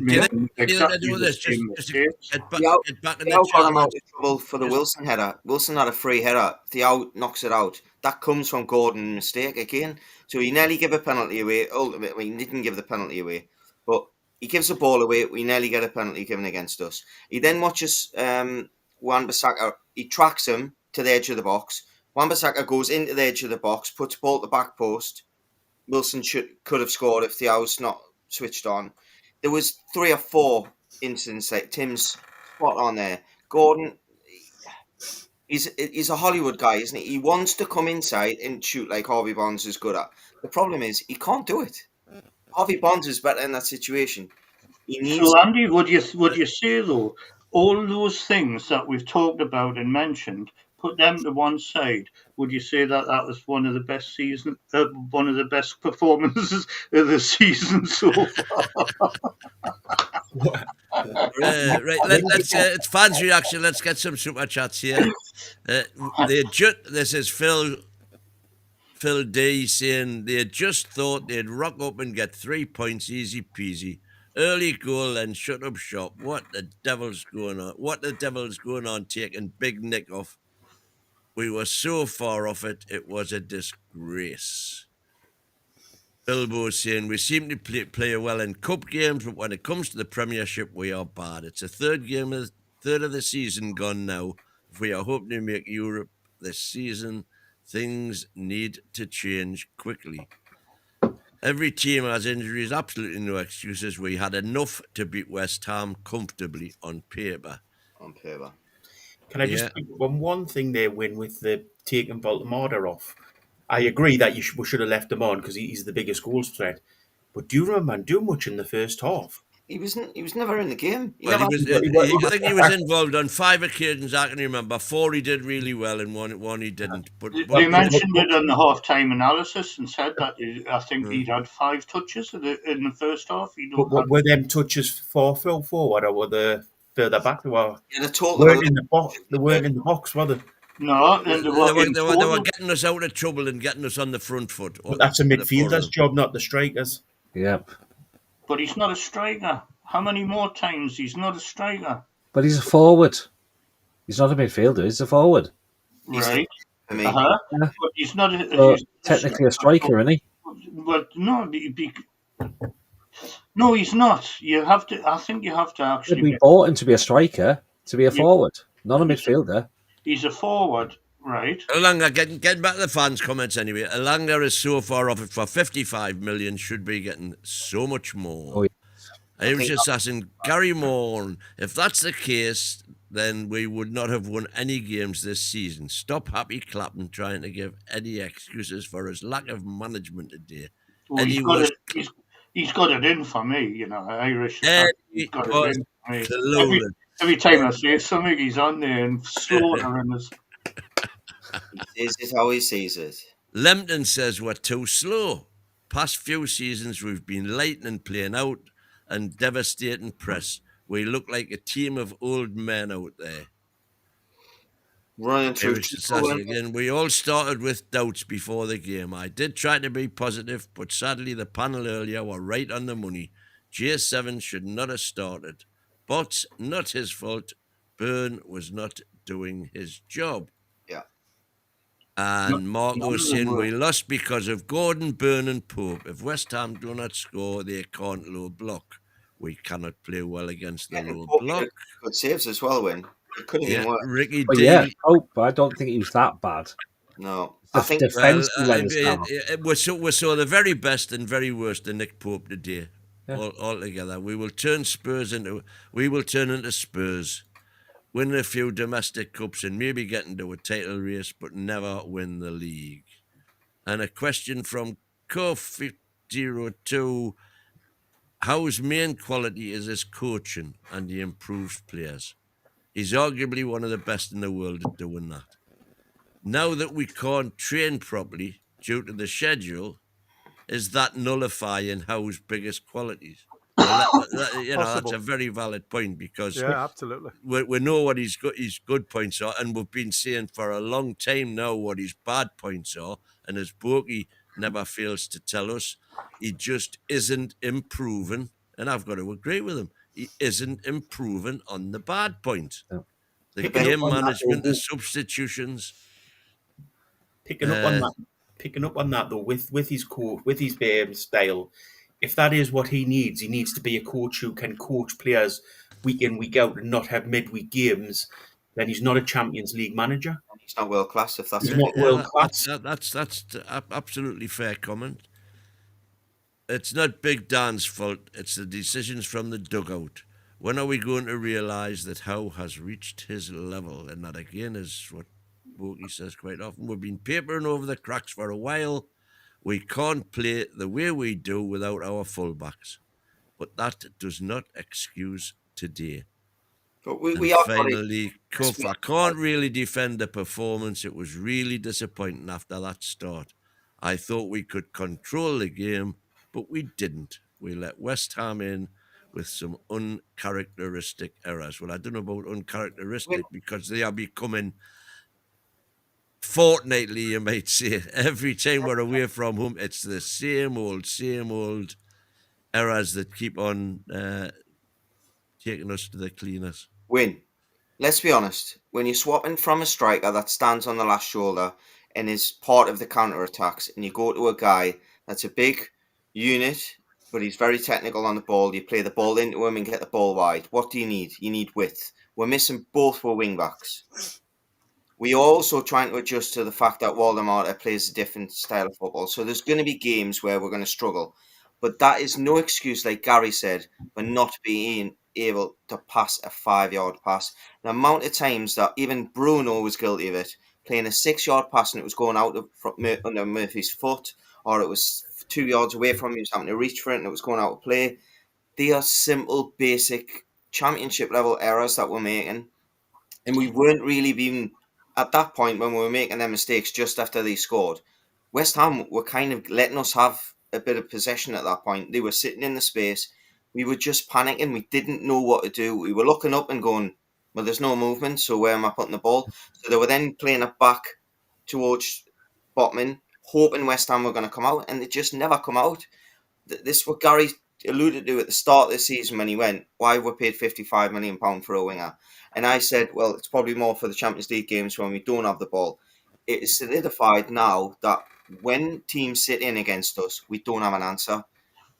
him out of trouble for the Wilson header. Wilson had a free header. Thiago knocks it out. That comes from Gordon's mistake again. So he nearly gave a penalty away. Ultimately, he didn't give the penalty away, but he gives the ball away. We nearly get a penalty given against us. He then watches Wan-Bissaka. He tracks him to the edge of the box. Wan-Bissaka goes into the edge of the box, puts the ball at the back post. Wilson could have scored if Thiago's not switched on. There was 3 or 4 incidents like Tim's spot on there. Gordon, he's a Hollywood guy, isn't he? He wants to come inside and shoot like Harvey Barnes is good at. The problem is he can't do it. Harvey Barnes is better in that situation. So Andy, would you say though, all those things that we've talked about and mentioned, put them to one side, would you say that was one of the best performances of the season so far? Right, let's it's fans' reaction. Let's get some super chats here. This is Phil D saying they just thought they'd rock up and get 3 points, easy peasy. Early goal and shut up shop. What the devil's going on? Taking Big Nick off. We were so far off it. It was a disgrace. Bilbo saying we seem to play well in cup games, but when it comes to the Premiership, we are bad. It's a third of the season gone now. If we are hoping to make Europe this season, things need to change quickly. Every team has injuries, absolutely no excuses. We had enough to beat West Ham comfortably on paper. Can I just pick on one thing there, Win, with the taking Baltimore off? I agree that we should have left him on because he's the biggest goals threat. But do you remember do much in the first half? He was never in the game. Well, never, I think he was involved on 5 occasions. I can remember 4 he did really well, and one he didn't. But They mentioned it in the half-time analysis and said that I think he'd had 5 touches in the first half. But were them touches far forward, or were they further back? They were. Yeah, the total Weren't in the box. They weren't in the box, were they? No, and they were getting us out of trouble and getting us on the front foot. But that's a midfielder's job, not the strikers. Yep. But he's not a striker. How many more times? He's not a striker. But he's a forward. He's not a midfielder. He's a forward. Right. I mean, Yeah. But he's not Technically a striker, isn't he? But no, no, he's not. You have to. I think you have to actually. We bought him to be a striker, to be a forward, not a midfielder. He's a forward, right? Alanga, getting back to the fans' comments anyway, Alanga is so far off it for 55 million, should be getting so much more. Oh, yeah. I was just asking Gary Moore, if that's the case, then we would not have won any games this season. Stop happy clapping trying to give Eddie excuses for his lack of management today. Well, he's got it in for me, you know, Irish. He's got it in for me. Every time I say something, he's on there and slaughtering us. He sees it how he sees it. Lempton says we're too slow. Past few seasons we've been lightning playing out and devastating press. We look like a team of old men out there. Running through. Again, we all started with doubts before the game. I did try to be positive, but sadly the panel earlier were right on the money. J7 should not have started. But not his fault. Byrne was not doing his job. Yeah. And Mark was saying we lost because of Gordon, Byrne and Pope. If West Ham do not score, they can't low block. We cannot play well against the low block. Good saves as well, Win. It couldn't even work. Ricky But D. yeah, Pope, I don't think he was that bad. No. I think defense we saw the very best and very worst of Nick Pope today. Yeah. All together. We will turn into Spurs, win a few domestic cups and maybe get into a title race, but never win the league. And a question from Co-02, Howe's main quality is his coaching and he improves players. He's arguably one of the best in the world at doing that. Now that we can't train properly due to the schedule, is that nullifying Howe's biggest qualities? That's a very valid point because absolutely. We know what his good points are, and we've been saying for a long time now what his bad points are, and as Borky never fails to tell us, he just isn't improving, and I've got to agree with him. He isn't improving on the bad points. Yeah. The game management, the substitutions. Picking up on that though, with his coach, with his style, if that is what he needs to be a coach who can coach players week in, week out and not have midweek games, then he's not a Champions League manager. He's not world class if that's not world class. That's absolutely fair comment. It's not Big Dan's fault, it's the decisions from the dugout. When are we going to realise that Howe has reached his level? And that again is what Borky says quite often. We've been papering over the cracks for a while. We can't play the way we do without our fullbacks. But that does not excuse today. But we are finally, Cuff, I can't really defend the performance. It was really disappointing after that start. I thought we could control the game, but we didn't. We let West Ham in with some uncharacteristic errors. Well, I don't know about uncharacteristic because they are becoming fortnightly, you might say. Every time we're away from home, it's the same old errors that keep on taking us to the cleaners. Win. Let's be honest. When you're swapping from a striker that stands on the last shoulder and is part of the counter-attacks, and you go to a guy that's a big unit, but he's very technical on the ball, you play the ball into him and get the ball wide. What do you need? You need width. We're missing both our wing-backs. We are also trying to adjust to the fact that Waldemar plays a different style of football. So there's going to be games where we're going to struggle. But that is no excuse, like Gary said, for not being able to pass a 5-yard pass. The amount of times that even Bruno was guilty of it, playing a 6-yard pass and it was going out under Murphy's foot, or it was 2 yards away from him, he was having to reach for it and it was going out of play. They are simple, basic championship level errors that we're making. And we weren't really being, at that point when we were making their mistakes just after they scored, West Ham were kind of letting us have a bit of possession at that point. They were sitting in the space. We were just panicking. We didn't know what to do. We were looking up and going, well, there's no movement, so where am I putting the ball? So they were then playing it back towards Botman, hoping West Ham were going to come out, and they just never come out. This is what Gary alluded to at the start of the season when he went, why have we paid £55 million for a winger? And I said, well, it's probably more for the Champions League games when we don't have the ball. It is solidified now that when teams sit in against us, we don't have an answer.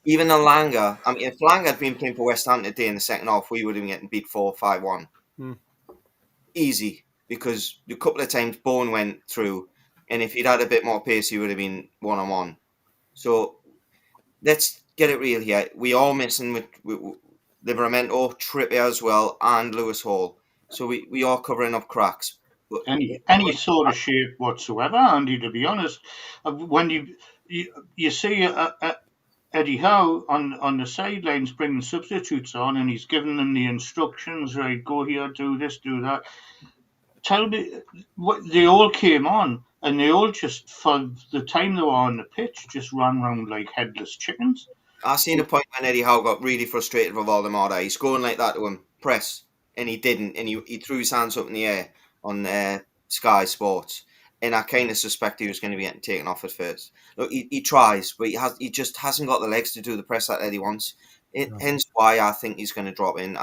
Even Elanga, I mean, if Elanga had been playing for West Ham today in the second half, we would have been getting beat 4-5-1. Easy, because a couple of times Bowen went through, and if he'd had a bit more pace, he would have been one-on-one. So let's get it real here. We are missing with Livramento, Trippier as well, and Lewis Hall. So we are covering up cracks. But any sort of shape whatsoever, Andy, to be honest. When you see Eddie Howe on the sidelines bringing substitutes on, and he's giving them the instructions, right, go here, do this, do that. Tell me, they all came on, and they all just, for the time they were on the pitch, just ran around like headless chickens. I seen a point when Eddie Howe got really frustrated with Valdemar. He's going like that to him, press, and he didn't, and he threw his hands up in the air on Sky Sports, and I kind of suspect he was going to be getting taken off at first. Look, he tries, but he just hasn't got the legs to do the press that Eddie wants. Hence why I think he's going to drop in.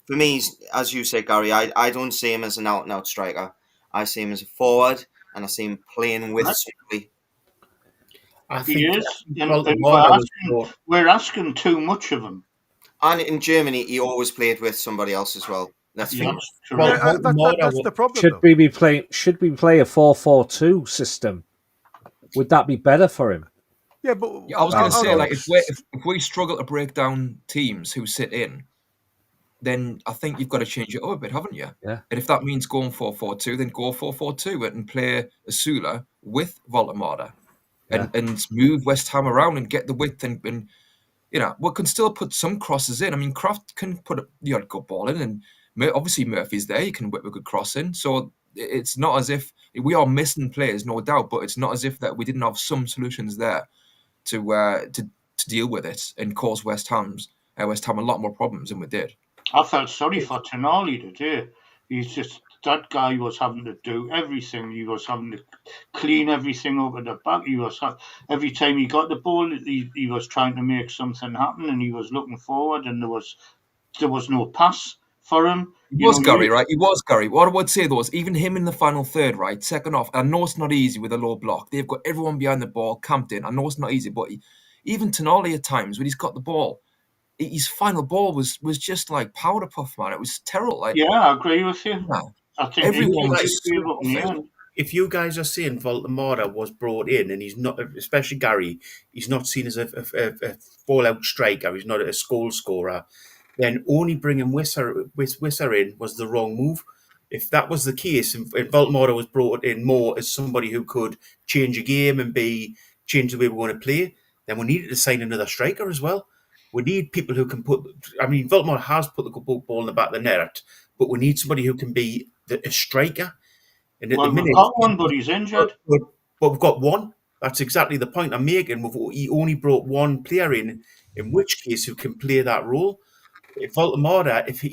For me, as you said, Gary, I don't see him as an out-and-out striker. I see him as a forward, and I see him playing with somebody. I think he is. We're asking too much of him. And in Germany, he always played with somebody else as well. That's that's the problem. Should we play a 4-4-2 system? Would that be better for him? Yeah, but I was going to say, like, if we struggle to break down teams who sit in, then I think you've got to change it up a bit, haven't you? Yeah. And if that means going 4-4-2, then go 4-4-2 and play Asula with Voltemada and move West Ham around and get the width and you know, we can still put some crosses in. I mean, Kraft can put a good ball in, and obviously Murphy's there. He can whip a good cross in. So it's not as if we are missing players, no doubt, but it's not as if that we didn't have some solutions there to deal with it and cause West Ham a lot more problems than we did. I felt sorry for Tonali today. That guy was having to do everything. He was having to clean everything up at the back. Every time he got the ball, he was trying to make something happen, and he was looking forward, and there was no pass for him. He was Gary, right? He was Gary. What I would say though is even him in the final third, right? Second off, I know it's not easy with a low block. They've got everyone behind the ball, camped in. I know it's not easy, but even Tonali at times when he's got the ball, his final ball was just like powder puff, man. It was terrible. Like, yeah, I agree with you. Yeah. I think everyone was just if you guys are saying Voltemada was brought in and he's not, especially Gary, he's not seen as a fallout striker, he's not a goal scorer, then only bringing Wisser in was the wrong move. If that was the case, and Voltemada was brought in more as somebody who could change a game and change the way we want to play, then we needed to sign another striker as well. We need people who can Voltemada has put the ball in the back of the net, but we need somebody who can be a striker. And at the minute, we've got one, but he's injured. But we've got one. That's exactly the point I'm making. He only brought one player in which case who can play that role. If Voltemada, if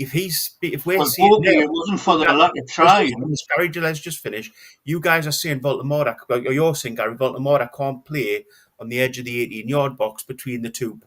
we're seeing it wasn't for the lack of trying. Gary, let's just finish. You guys are saying Voltemada, or you're saying Gary Voltemada can't play on the edge of the 18-yard box between the two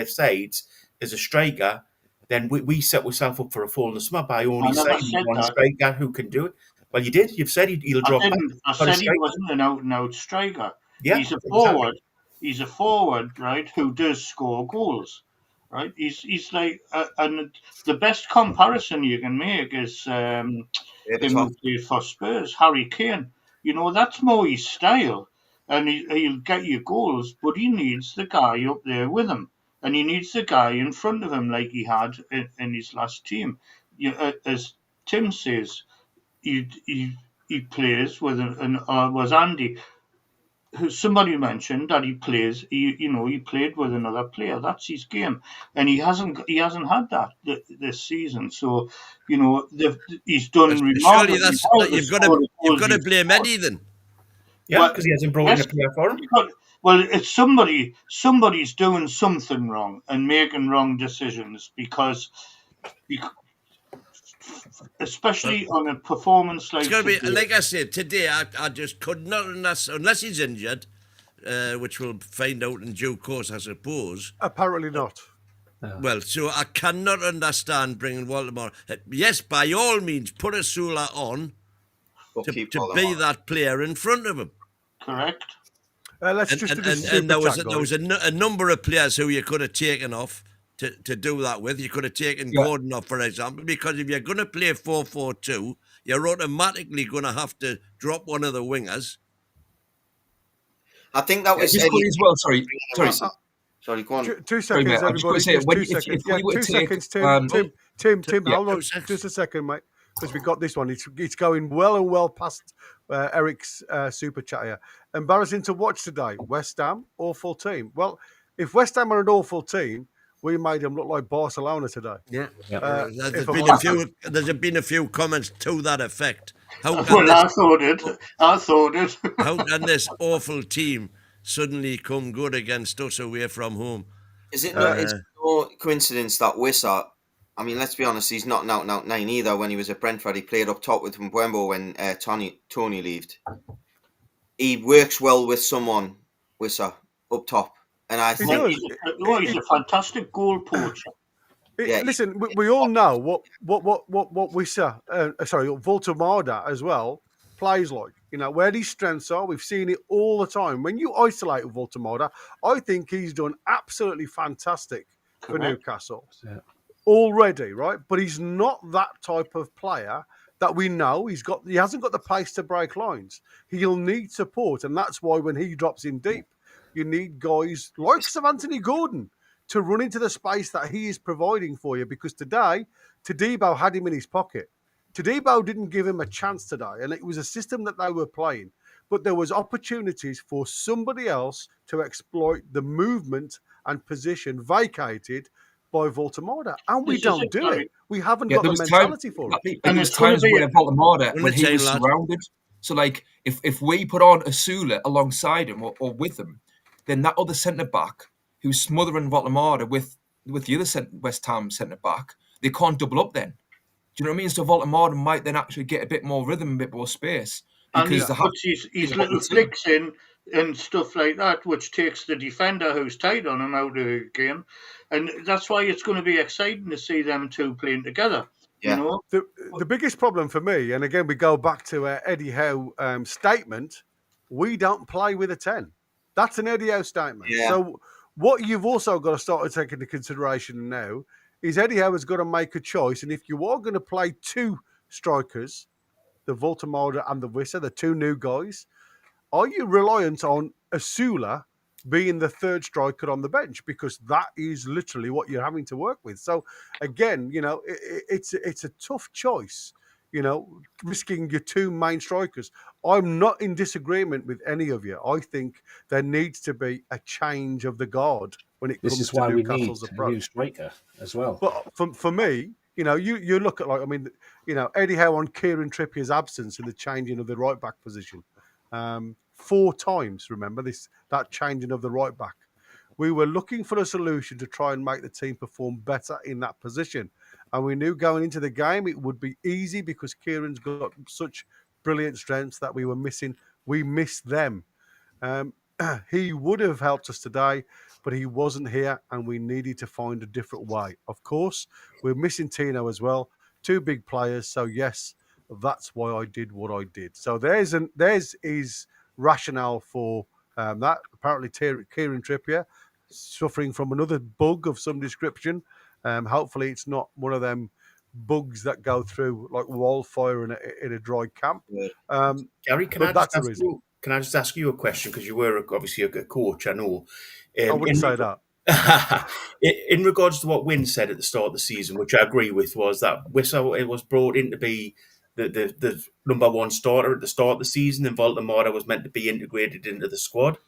sides as a striker. Then we set ourselves up for a fall in the summer by only saying one striker who can do it. Well, you did. You've said he'll drop back. I said he wasn't an out-and-out striker. Yeah, he's a forward. He's a forward, right, who does score goals. Right, he's like, and the best comparison you can make is him who played for Spurs, Harry Kane. You know, that's more his style, and he'll get you goals, but he needs the guy up there with him, and he needs the guy in front of him like he had in his last team. As Tim says, he plays with was Andy. somebody mentioned that he played with another player. That's his game, and he hasn't had that this season. So, he's done Surely remarkably well. you've got to blame Eddie then. Yeah, because he hasn't brought in a player for him. Well, it's somebody's doing something wrong and making wrong decisions because especially on a performance like it's going to be today. like I said today. I just could not unless he's injured, which we'll find out in due course, I suppose. Apparently not. Well, so I cannot understand bringing Baltimore. Yes, by all means, put Asula on to be that player in front of him. Correct. Let's just do this super there was chat, there was a number of players who you could have taken off to do that with. You could have taken Gordon off, for example, because if you're going to play 4-4-2, you're automatically going to have to drop one of the wingers. I think that was Eddie as well. Sorry. Sorry, go on. 2 seconds, everybody. Say, just 2 seconds. If 2 seconds, Tim. Hold on, just a second, mate, because we got this one. It's going well past Eric's super chat here. Embarrassing to watch today. West Ham, awful team. Well, if West Ham are an awful team, we made them look like Barcelona today. Yeah. There's been a few comments to that effect. I thought it. How can this awful team suddenly come good against us away from home? Is it not? It's no coincidence that Wissa, I mean, let's be honest, he's not an out 9 either. When he was at Brentford, he played up top with Mbembo when Tony left. He works well with someone, Wissa, up top. And I think he's a fantastic goal poacher. Listen, we all know what Wissa, Voltemada as well plays like. Where these strengths are. We've seen it all the time. When you isolate Voltemada, I think he's done absolutely fantastic for Newcastle already, right? But he's not that type of player that we know. He hasn't got the pace to break lines. He'll need support, and that's why when he drops in deep, you need guys like Anthony Gordon to run into the space that he is providing for you. Because today, Todibo had him in his pocket. Todibo didn't give him a chance today, and it was a system that they were playing. But there was opportunities for somebody else to exploit the movement and position vacated by Voltemada, and we don't do it. We haven't got the mentality for it. And there's times where Voltemada, when he was surrounded, so like if we put on Asula alongside him or with him, then that other centre-back who's smothering Voltemada with the other West Ham centre-back, they can't double up then. Do you know what I mean? So Voltemada might then actually get a bit more rhythm, a bit more space. And he puts his little flicks in and stuff like that, which takes the defender who's tight on him out of the game. And that's why it's going to be exciting to see them two playing together. Yeah. The biggest problem for me, and again, we go back to Eddie Howe statement, we don't play with a 10. That's an Eddie Howe statement. Yeah. So what you've also got to start to take into consideration now is Eddie Howe has got to make a choice. And if you are going to play two strikers, the Voltemada and the Wissa, the two new guys, are you reliant on Asula being the third striker on the bench? Because that is literally what you're having to work with. So again, it's a tough choice, risking your two main strikers. I'm not in disagreement with any of you. I think there needs to be a change of the guard when it comes to Newcastle's approach. This is why we need a new striker as well. But for me, you look at Eddie Howe on Kieran Trippier's absence in the changing of the right back position. 4 times, remember that changing of the right back. We were looking for a solution to try and make the team perform better in that position. And we knew going into the game it would be easy because Kieran's got such brilliant strengths that we were missing. We missed them. He would have helped us today, but he wasn't here and we needed to find a different way. Of course, we're missing Tino as well. 2 big players. So, yes, that's why I did what I did. So there's his rationale for that. Apparently, Kieran Trippier suffering from another bug of some description. Hopefully, it's not one of them bugs that go through like wildfire in a dry camp. Gary, can I just ask you a question? Because you were obviously a coach, I know. I wouldn't say that. In regards to what Wynne said at the start of the season, which I agree with, was that Wissa was brought in to be the number one starter at the start of the season, and Voltemada was meant to be integrated into the squad,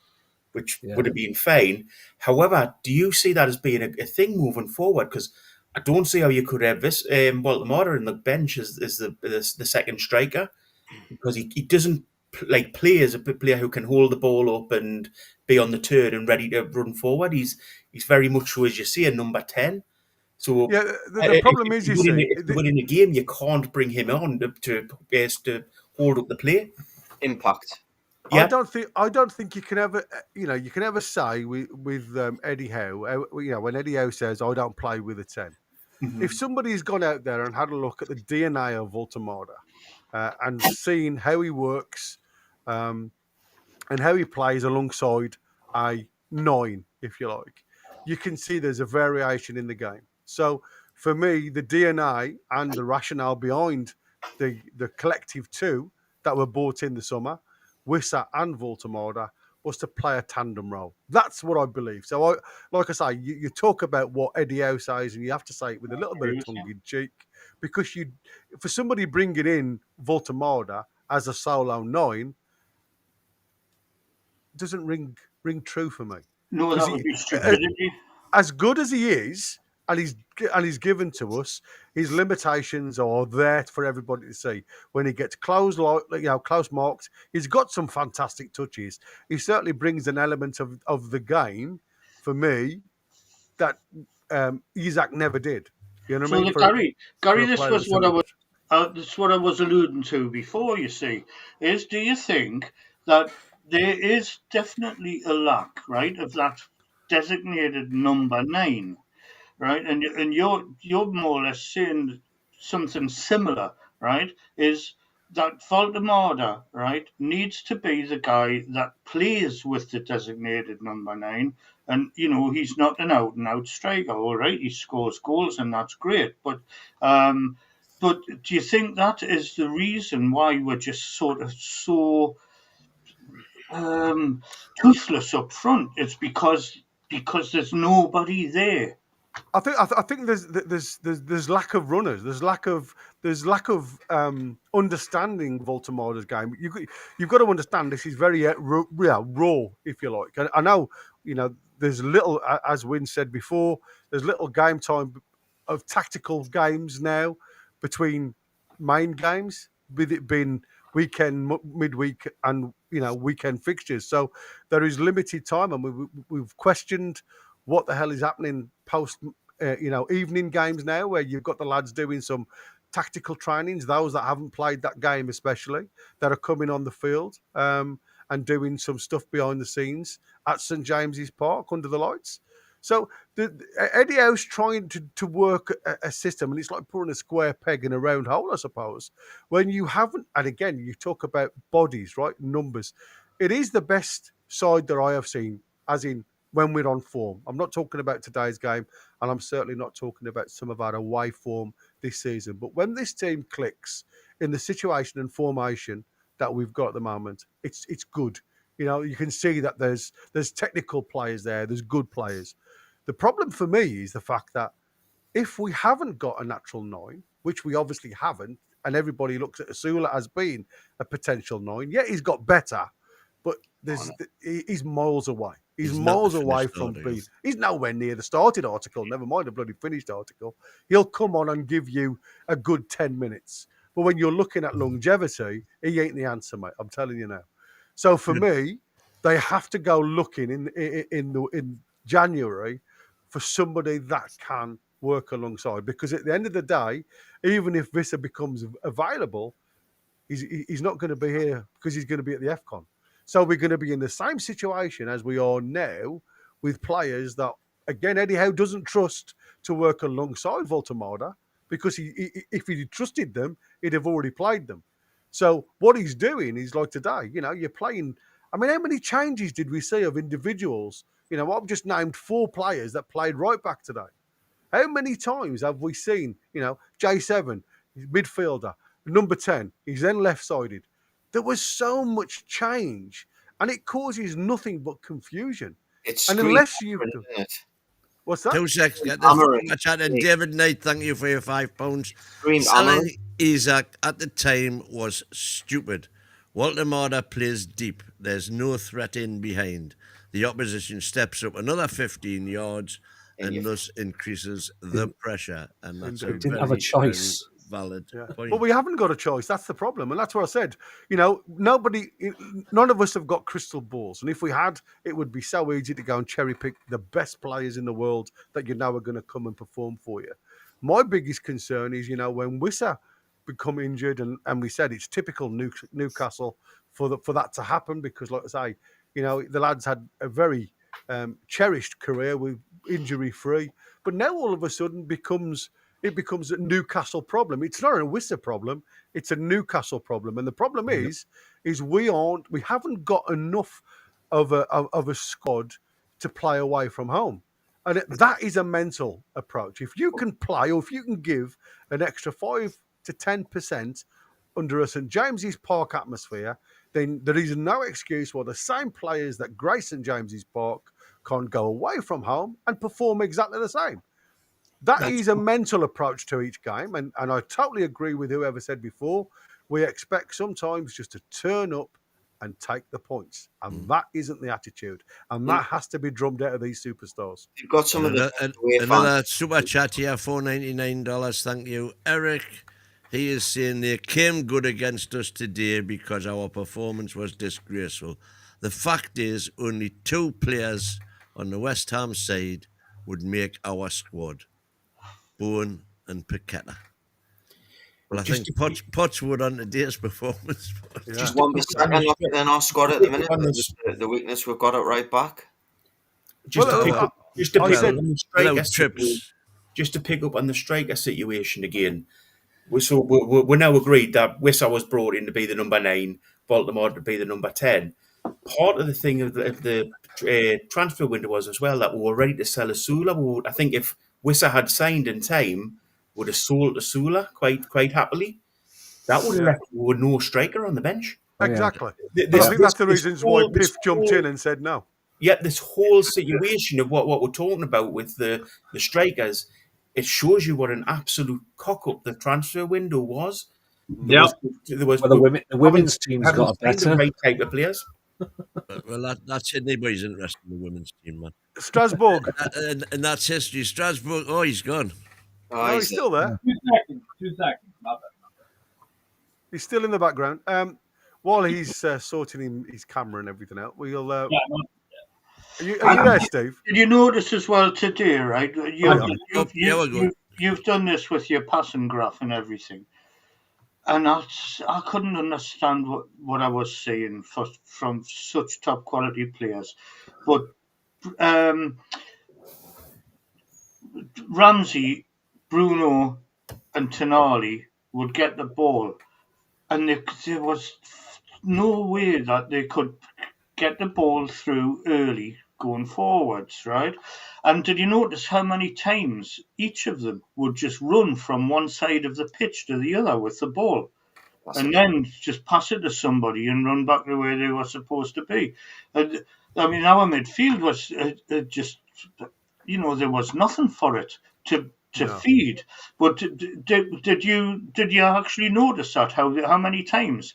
which would have been fine. However, do you see that as being a thing moving forward? Because I don't see how you could have this Voltemada in the bench as the second striker, because he doesn't play as a player who can hold the ball up and be on the turn and ready to run forward. He's very much so, as you see, a number 10. So yeah, the problem is, you see, if you win in a game, you can't bring him on to hold up the play. Impact. Yeah. I don't think you can ever, you can ever say with Eddie Howe, when Eddie Howe says, "I don't play with a 10." Mm-hmm. If somebody's gone out there and had a look at the DNA of Voltemada and seen how he works and how he plays alongside a 9, if you like, you can see there's a variation in the game. So for me, the DNA and the rationale behind the collective two that were bought in the summer, Wissa and Voltemada, was to play a tandem role. That's what I believe. So, like I say, you talk about what Eddie Howe says, and you have to say it with a little bit of tongue in cheek, because for somebody bringing in Voltemada as a solo 9 doesn't ring true for me. No, that would be stupidity. As good as he is, and he's given to us, his limitations are there for everybody to see. When he gets close marks, he's got some fantastic touches. He certainly brings an element of the game for me that Isaac never did. You know what I mean? Gary, this was what I was alluding to before. You see, do you think that there is definitely a lack, right, of that designated number 9, right? And you're more or less saying something similar, right? Is that Voltemada, right, needs to be the guy that plays with the designated number 9. And, he's not an out-and-out striker, all right? He scores goals, and that's great. But do you think that is the reason why we're just sort of so toothless up front? It's because there's nobody there. I think there's lack of runners. There's lack of understanding Voltemada's game. You've got to understand this is very raw, if you like. I know, there's little, as Wynne said before, there's little game time of tactical games now between main games, with it being weekend, midweek, and weekend fixtures. So there is limited time, and we've questioned what the hell is happening post evening games now, where you've got the lads doing some tactical trainings, those that haven't played that game especially, that are coming on the field and doing some stuff behind the scenes at St James's Park under the lights. So Eddie Howe's trying to work a system, and it's like putting a square peg in a round hole, I suppose, when you haven't. And again, you talk about bodies, right? Numbers. It is the best side that I have seen, as in when we're on form. I'm not talking about today's game, and I'm certainly not talking about some of our away form this season. But when this team clicks in the situation and formation that we've got at the moment, it's good. You can see that there's technical players there, there's good players. The problem for me is the fact that if we haven't got a natural 9, which we obviously haven't, and everybody looks at Asula as being a potential 9, yeah, he's got better, but he's miles away. He's miles away from being. He's nowhere near the started article, never mind the bloody finished article. He'll come on and give you a good 10 minutes. But when you're looking at longevity, he ain't the answer, mate. I'm telling you now. So for me, they have to go looking in January for somebody that can work alongside. Because at the end of the day, even if Vissa becomes available, he's not going to be here because he's going to be at the FCON. So we're going to be in the same situation as we are now with players that, again, Eddie Howe doesn't trust to work alongside Voltemada, because if he trusted them, he'd have already played them. So what he's doing is like today, you're playing. I mean, how many changes did we see of individuals? I've just named 4 players that played right back today. How many times have we seen, J7, midfielder, number 10, he's then left-sided. There was so much change, and it causes nothing but confusion. It's and unless you, What's that? 2 seconds. Get this Hammering. super chat. And David Knight, thank you for your £5. Screamed Selling hammering. Isaac at the time was stupid. Walter Marder plays deep. There's no threat in behind. The opposition steps up another 15 yards and thus increases the pressure. And that's a didn't have a choice. very valid point. But we haven't got a choice. That's the problem. And that's what I said. None of us have got crystal balls. And if we had, it would be so easy to go and cherry pick the best players in the world that you know are going to come and perform for you. My biggest concern is, when Wissa become injured, and we said it's typical Newcastle for that to happen because, like I say, the lads had a very cherished career with injury-free. But now all of a sudden it becomes a Newcastle problem. It's not a Wissa problem. It's a Newcastle problem. And the problem is we haven't got enough of a squad to play away from home. And that is a mental approach. If you can play, or if you can give an extra 5 to 10% under a St James's Park atmosphere, then there is no excuse why the same players that grace St James's Park can't go away from home and perform exactly the same. That's a mental approach to each game, and I totally agree with whoever said before. We expect sometimes just to turn up and take the points, and that isn't the attitude, and that has to be drummed out of these superstars. You've got some of another super chat here, $499. Thank you, Eric. He is saying they came good against us today because our performance was disgraceful. The fact is, only 2 players on the West Ham side would make our squad. Bowen and Paqueta. Well, I think Potts would on today's performance. Just 1% in our squad at the minute. The weakness we've got at right back. Just to pick up on the striker situation again. We're now agreed that Wissa was brought in to be the number 9, Baltimore to be the number 10. Part of the thing of the transfer window was as well that we were ready to sell Asula. I think if Wissa had signed in time, would have sold Asula quite happily. That would have left with no striker on the bench. Exactly. I think that's the reasons why Piff jumped in and said no. Yet this whole situation of what we're talking about with the strikers, it shows you what an absolute cock-up the transfer window was. The women's team's got a better. The right type of players. Well, that's anybody's interest in the women's team, man. Strasbourg. And that's history. Strasbourg, he's gone. Oh, he's still there. 2 seconds. Not that. He's still in the background. While he's sorting his camera and everything out, we'll... Are you there, Steve? Did you notice as well today, right? You've done this with your passing graph and everything. And I couldn't understand what I was seeing from such top quality players. But Ramsey, Bruno and Tonali would get the ball. And there was no way that they could get the ball through early going forwards, right? And did you notice how many times each of them would just run from one side of the pitch to the other with the ball and then just pass it to somebody and run back the way they were supposed to be? And, our midfield was just, there was nothing for it to feed. But did you actually notice that? How many times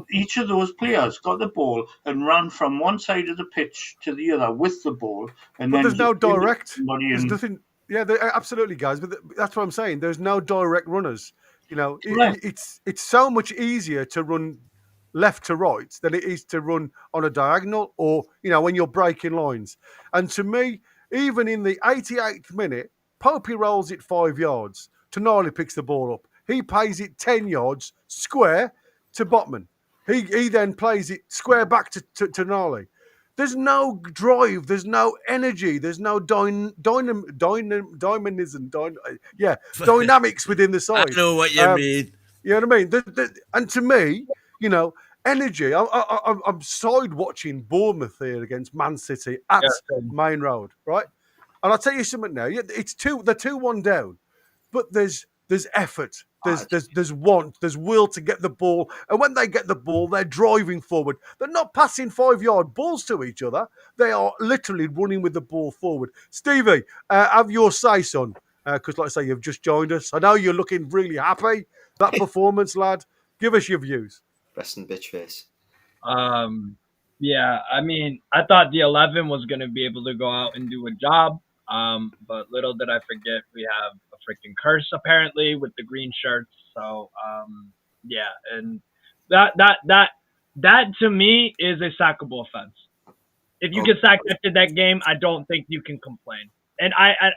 each of those players got the ball and ran from one side of the pitch to the other with the ball, and but then there's no direct. There's nothing. Yeah, absolutely, guys. But that's what I'm saying. There's no direct runners. It's so much easier to run left to right than it is to run on a diagonal or when you're breaking lines. And to me, even in the 88th minute, Popey rolls it 5 yards. Tonali picks the ball up. He plays it 10 yards square to Botman. He then plays it square back to Tonali. There's no drive. There's no energy. There's no dynamism. Dynamics within the side. I know what you mean. You know what I mean? And to me, energy. I'm side watching Bournemouth here against Man City at Main Road, right? And I'll tell you something now. It's they're 2-1 down, but there's effort. There's want, there's will to get the ball, and when they get the ball, they're driving forward. They're not passing 5-yard balls to each other. They are literally running with the ball forward. Stevie, have your say, son, because like I say, you've just joined us. I know you're looking really happy. That performance, lad. Give us your views. Resting bitch face. Yeah, I mean, I thought the 11 was going to be able to go out and do a job, but little did I forget we have a freaking curse apparently with the green shirts. So yeah, and that to me is a sackable offense. If you get sacked after that game, I don't think you can complain. And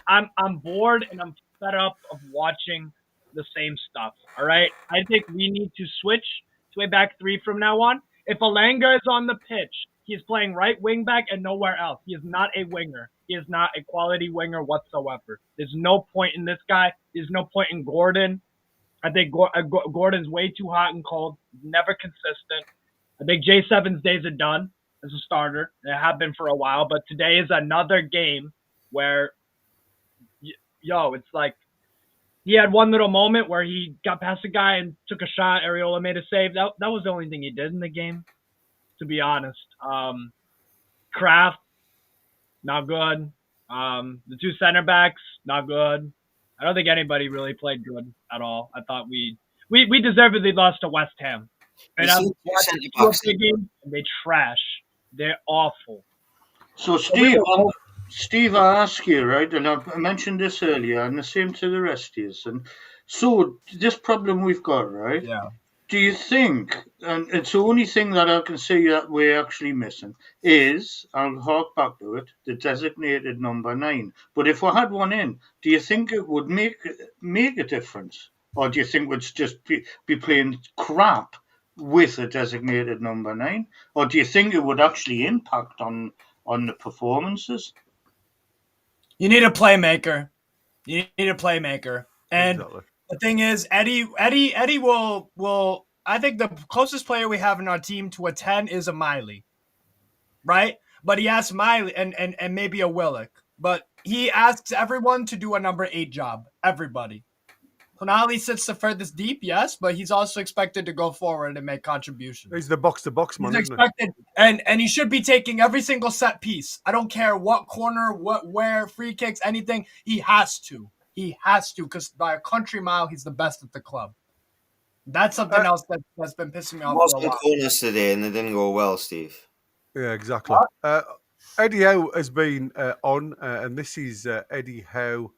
I'm bored and I'm fed up of watching the same stuff. All right, I think we need to switch to a back three from now on. If Alanga is on the pitch, he's playing right wing back and nowhere else. He is not a winger. He is not a quality winger whatsoever. There's no point in this guy. There's no point in Gordon. I think Gordon's way too hot and cold. Never consistent. I think J7's days are done as a starter. They have been for a while, but today is another game where, it's like he had one little moment where he got past a guy and took a shot. Areola made a save. That was the only thing he did in the game, to be honest. Kraft, not good. The two center backs, not good. I don't think anybody really played good at all. I thought we deservedly lost to West Ham. And I was watching the game, and they trash. They're awful. So, Steve, I ask you, right, and I mentioned this earlier, and the same to the rest of you. And so, this problem we've got, right? Yeah. Do you think, and it's the only thing that I can say that we're actually missing, is, I'll hark back to it, the designated number 9. But if we had one in, do you think it would make a difference? Or do you think we'd just be playing crap with a designated number 9? Or do you think it would actually impact on the performances? You need a playmaker. And Exactly. the thing is, Eddie will. I think the closest player we have in our team to a 10 is a Miley, right? But he asks Miley and maybe a Willock, but he asks everyone to do a number 8 job. Everybody. Tonali sits the furthest deep, yes, but he's also expected to go forward and make contributions. He's the box-to-box man, He's expected, and he should be taking every single set piece. I don't care what corner, where, free kicks, anything. He has to. Because by a country mile, he's the best at the club. That's something else that's been pissing me off for a while. Corners today, and they didn't go well, Steve. Yeah, exactly. Eddie Howe has been on, and this is Eddie Howe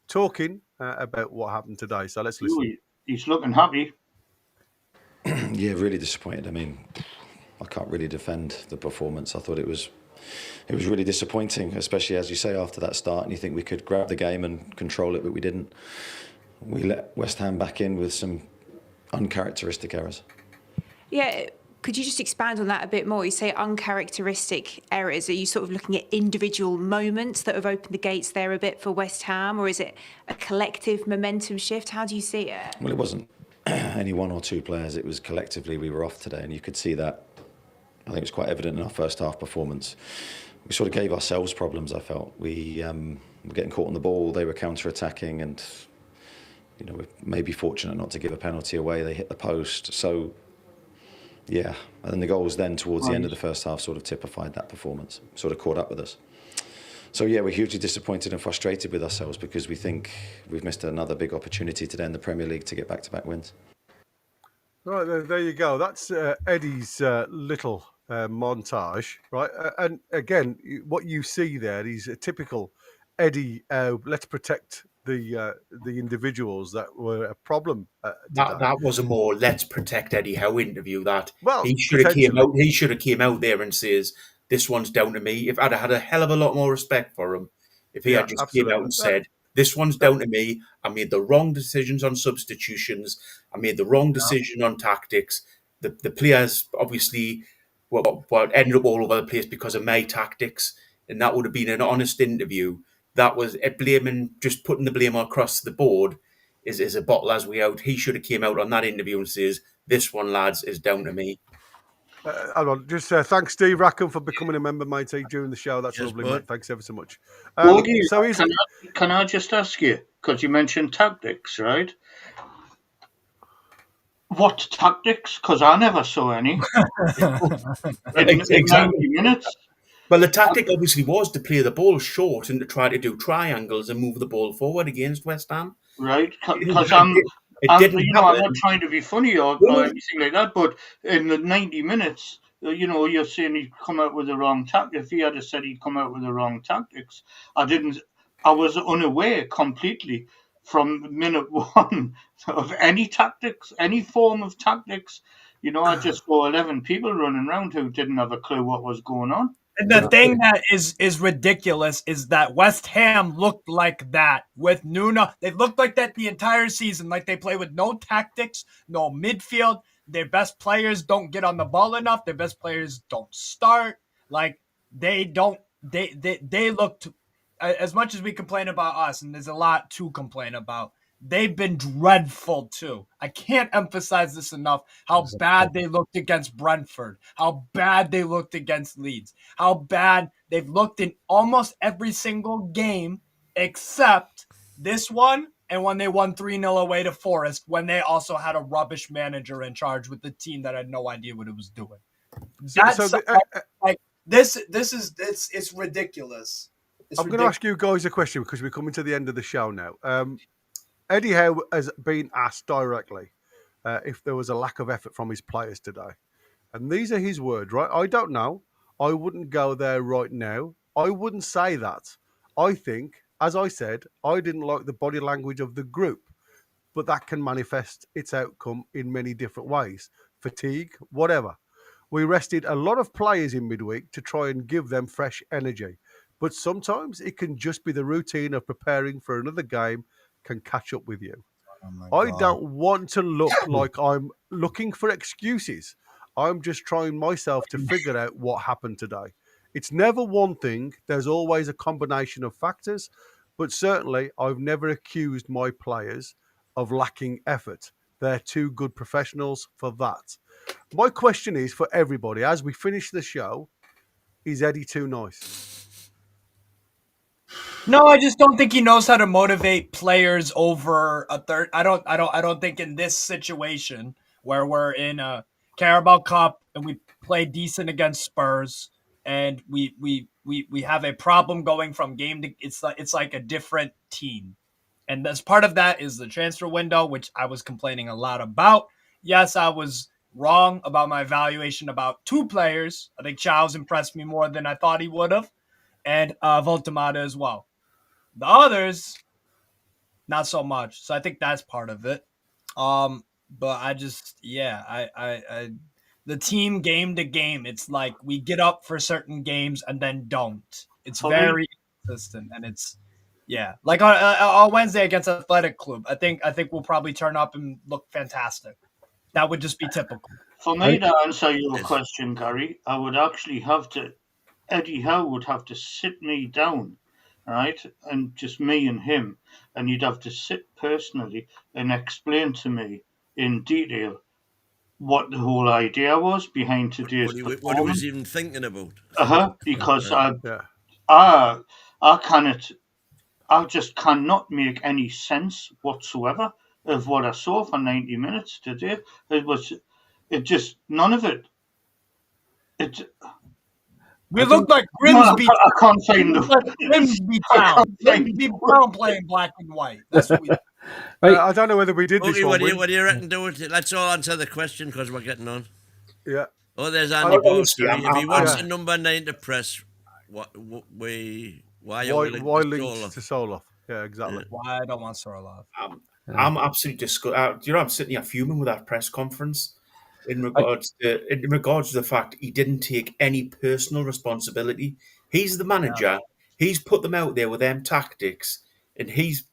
talking about what happened today. So let's listen. Ooh, he's looking happy. Yeah, really disappointed. I mean, I can't really defend the performance. I thought it was really disappointing, especially as you say after that start, and you think we could grab the game and control it, but we didn't. We let West Ham back in with some uncharacteristic errors. Yeah, could you just expand on that a bit more? You say uncharacteristic errors. Are you sort of looking at individual moments that have opened the gates there a bit for West Ham, or is it a collective momentum shift? How do you see it? Well, it wasn't any one or two players. It was collectively we were off today, and you could see that. I think it was quite evident in our first half performance. We sort of gave ourselves problems, I felt. We were getting caught on the ball, they were counter-attacking, and we're maybe fortunate not to give a penalty away. They hit the post. So, yeah. And then the goals then towards the end of the first half sort of typified that performance, sort of caught up with us. So, yeah, we're hugely disappointed and frustrated with ourselves because we think we've missed another big opportunity today in the Premier League to get back-to-back wins. Right, there you go. That's Eddie's little montage, right? And again, what you see there is a typical Eddie. Let's protect the individuals that were a problem. That was a more "Let's protect Eddie Howe" interview. That he should have came out there and says, "This one's down to me." If I'd have had a hell of a lot more respect for him, if he had just came out and said, "This one's down to me. I made the wrong decisions on substitutions. I made the wrong decision on tactics. The players obviously ended up all over the place because of my tactics." And that would have been an honest interview. That was just putting the blame across the board is a bottle as we out. He should have came out on that interview and says, "This one, lads, is down to me." Hold on. Just thanks, Steve Rackham, for becoming a member, matey, during the show. That's lovely, mate. Thanks ever so much. Can I just ask you, because you mentioned tactics, right? What tactics? Because I never saw any. in 90 minutes. Well, the tactic obviously was to play the ball short and to try to do triangles and move the ball forward against West Ham. Right, because I'm not trying to be funny or anything like that, but in the 90 minutes, you're saying he'd come out with the wrong tactic. If he had said he'd come out with the wrong tactics, I was unaware completely from minute one of any tactics, any form of tactics. I just saw 11 people running around who didn't have a clue what was going on. And the thing that is ridiculous is that West Ham looked like that with Nuno. They looked like that the entire season, like they play with no tactics, no midfield. Their best players don't get on the ball enough. Their best players don't start. Like they looked, as much as we complain about us, and there's a lot to complain about, they've been dreadful too. I can't emphasize this enough, how bad they looked against Brentford, how bad they looked against Leeds, how bad they've looked in almost every single game except this one and when they won 3-0 away to Forest, when they also had a rubbish manager in charge with the team that had no idea what it was doing. It's ridiculous. I'm going to ask you guys a question because we're coming to the end of the show now. Eddie Howe has been asked directly if there was a lack of effort from his players today. And these are his words, right? I don't know. I wouldn't go there right now. I wouldn't say that. I think, as I said, I didn't like the body language of the group, but that can manifest its outcome in many different ways. Fatigue, whatever. We rested a lot of players in midweek to try and give them fresh energy. But sometimes it can just be the routine of preparing for another game can catch up with you. I don't want to look like I'm looking for excuses. I'm just trying myself to figure out what happened today. It's never one thing. There's always a combination of factors, but certainly I've never accused my players of lacking effort. They're too good professionals for that. My question is for everybody, as we finish the show, is Eddie too nice? No, I just don't think he knows how to motivate players over a third. I don't think in this situation where we're in a Carabao Cup and we play decent against Spurs and we have a problem going from game to it's like a different team. And as part of that is the transfer window, which I was complaining a lot about. Yes, I was wrong about my evaluation about two players. I think Chow's impressed me more than I thought he would have, and Voltemata as well. The others, not so much. So I think that's part of it. But I just, I the team game to game, it's like we get up for certain games and then don't. It's very consistent, and it's like on Wednesday against Athletic Club. I think we'll probably turn up and look fantastic. That would just be typical. For me to answer your question, Gary, I would actually have to. Eddie Howe would have to sit me down. Right, and just me and him, and you'd have to sit personally and explain to me in detail what the whole idea was behind today's performance. What he was even thinking about. Because I just cannot make any sense whatsoever of what I saw for 90 minutes today. None of it. We look like Grimsby. I can't find Grimsby Town. Grimsby Town playing black and white. That's what we. I don't know whether we did this one. What do you reckon? Do it. Let's all answer the question because we're getting on. Yeah. Oh, there's Andy Bolster. If he wants a number 9 to press, why linked to Soloff? Yeah, exactly. Why I don't want Soloff. I'm absolutely disgusted. I'm sitting here fuming with that press conference. In regards to the fact he didn't take any personal responsibility. He's the manager. He's put them out there with them tactics, and he's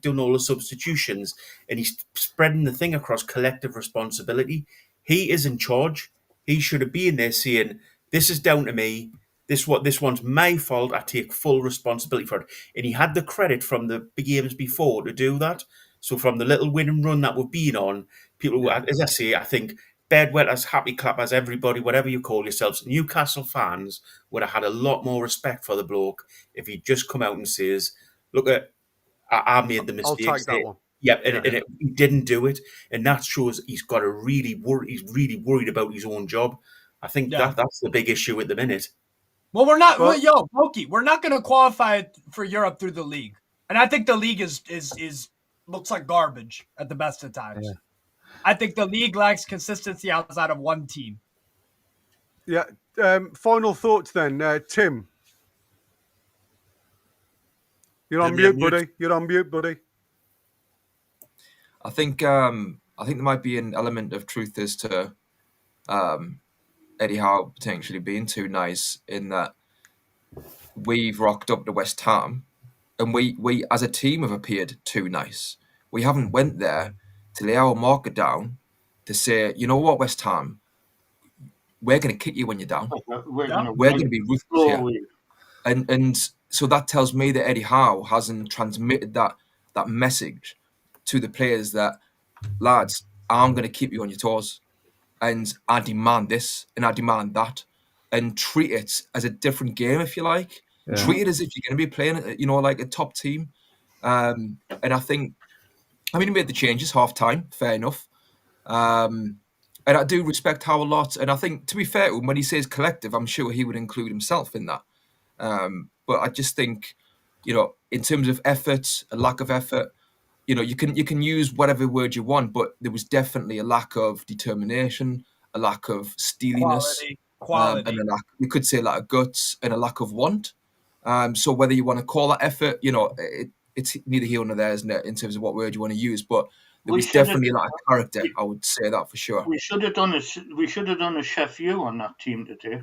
done all the substitutions, and he's spreading the thing across collective responsibility. He is in charge. He should have been there saying, "This is down to me. This one's my fault. I take full responsibility for it." And he had the credit from the games before to do that. So from the little winning run that we've been on, people, as I say, I think bedwetters, happy clappers, everybody, whatever you call yourselves, Newcastle fans would have had a lot more respect for the bloke if he'd just come out and says, "Look, I made the mistake. I'll take that one. Yeah, and he didn't do it, and that shows he's got a really he's really worried about his own job. I think that's the big issue at the minute. Well, we're not. Loki, we're not going to qualify for Europe through the league, and I think the league is looks like garbage at the best of times. Yeah. I think the league lacks consistency outside of one team. Yeah. Final thoughts then, Tim. You're on mute, buddy. You're on mute, buddy. I think there might be an element of truth as to Eddie Howe potentially being too nice, in that we've rocked up to West Ham and we as a team have appeared too nice. We haven't went there to lay our marker down to say, you know what, West Ham, we're going to kick you when you're down. We're going to be ruthless here. And so that tells me that Eddie Howe hasn't transmitted that message to the players that, lads, I'm going to keep you on your toes, and I demand this and I demand that, and treat it as a different game, if you like. Yeah. Treat it as if you're going to be playing, like a top team. And I think, he made the changes half time, fair enough. And I do respect Howe a lot. And I think, to be fair to him, when he says collective, I'm sure he would include himself in that. But I just think, in terms of effort, a lack of effort, you can use whatever word you want, but there was definitely a lack of determination, a lack of steeliness, quality. And you could say a lack of guts and a lack of want. So whether you want to call that effort, it's neither here nor there, isn't it, in terms of what word you want to use. But there was definitely a lot of character. I would say that for sure. We should have done a Chef U on that team today.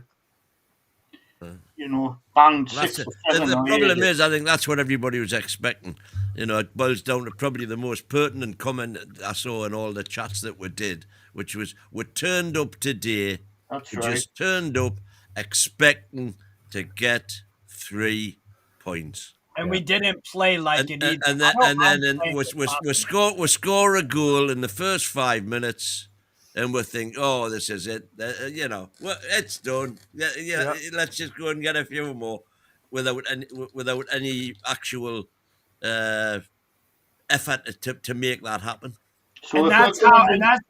Banged 6 or 7. The problem is, I think that's what everybody was expecting. It boils down to probably the most pertinent comment I saw in all the chats that we did, which was, we turned up today. That's we right. just turned up expecting to get 3 points. And we didn't play like it either. And then we score a goal in the first 5 minutes, and we think, oh, this is it. It's done. Yeah. Let's just go and get a few more without any actual effort to make that happen. So that's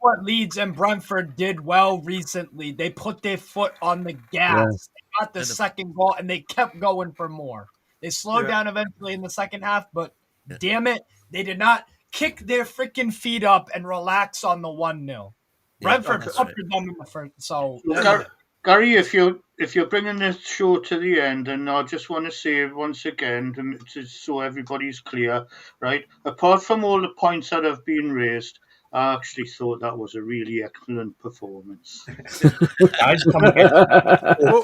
what Leeds and Brentford did well recently. They put their foot on the gas. Yeah. They got the second goal, and they kept going for more. They slowed down eventually in the second half, but damn it, they did not kick their freaking feet up and relax on the 1-0. Brentford puppered them in the first. So Gary, if you're bringing this show to the end, and I just want to say once again, so everybody's clear, right? Apart from all the points that have been raised, I actually thought that was a really excellent performance. Well,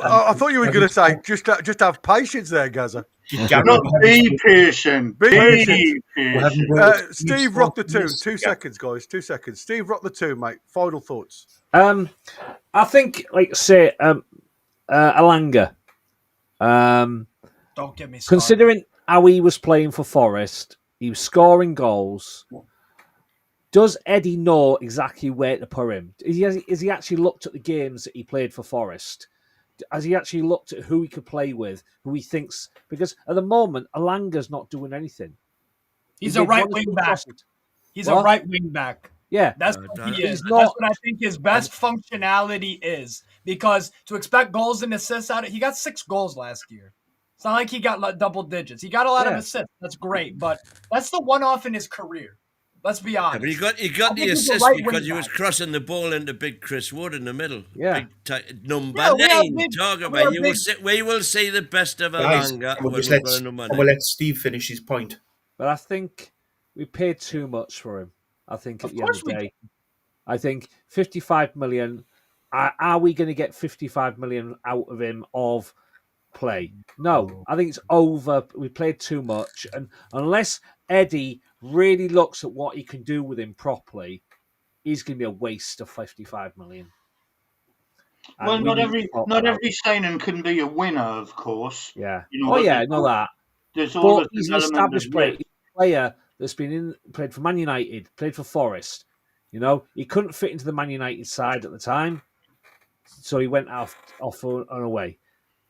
I thought you were going to say just have patience there, Gaza. Not be patient. Be patient. Steve, rock the tune. 2 seconds, guys. 2 seconds. Steve, rock the tune, mate. Final thoughts. I think, say, Alanga. Don't get me started. Considering how he was playing for Forest, he was scoring goals. Does Eddie know exactly where to put him? Has he actually looked at the games that he played for Forest? Has he actually looked at who he could play with, who he thinks... Because at the moment, Alanga's not doing anything. He's a right wing back. He's a right wing back. Yeah. That's what he is. That's what I think his best functionality is. Because to expect goals and assists out of... He got 6 goals last year. It's not like he got double digits. He got a lot of assists. That's great. But that's the one-off in his career. Let's be honest. Yeah, but he got the assist because he was crossing the ball into big Chris Wood in the middle. Yeah. Number 9. Talk about we will see the best of Alanga. Let Steve finish his point. But I think we paid too much for him. I think at the end of the day. I think 55 million. Are we going to get 55 million out of him of play? No. I think it's over. We played too much. And unless Eddie really looks at what he can do with him properly, he's going to be a waste of 55 million. And well, not every signing can be a winner, of course. Yeah. I know that. There's always he's an established player that's played for Man United, played for Forest. He couldn't fit into the Man United side at the time, so he went off and away.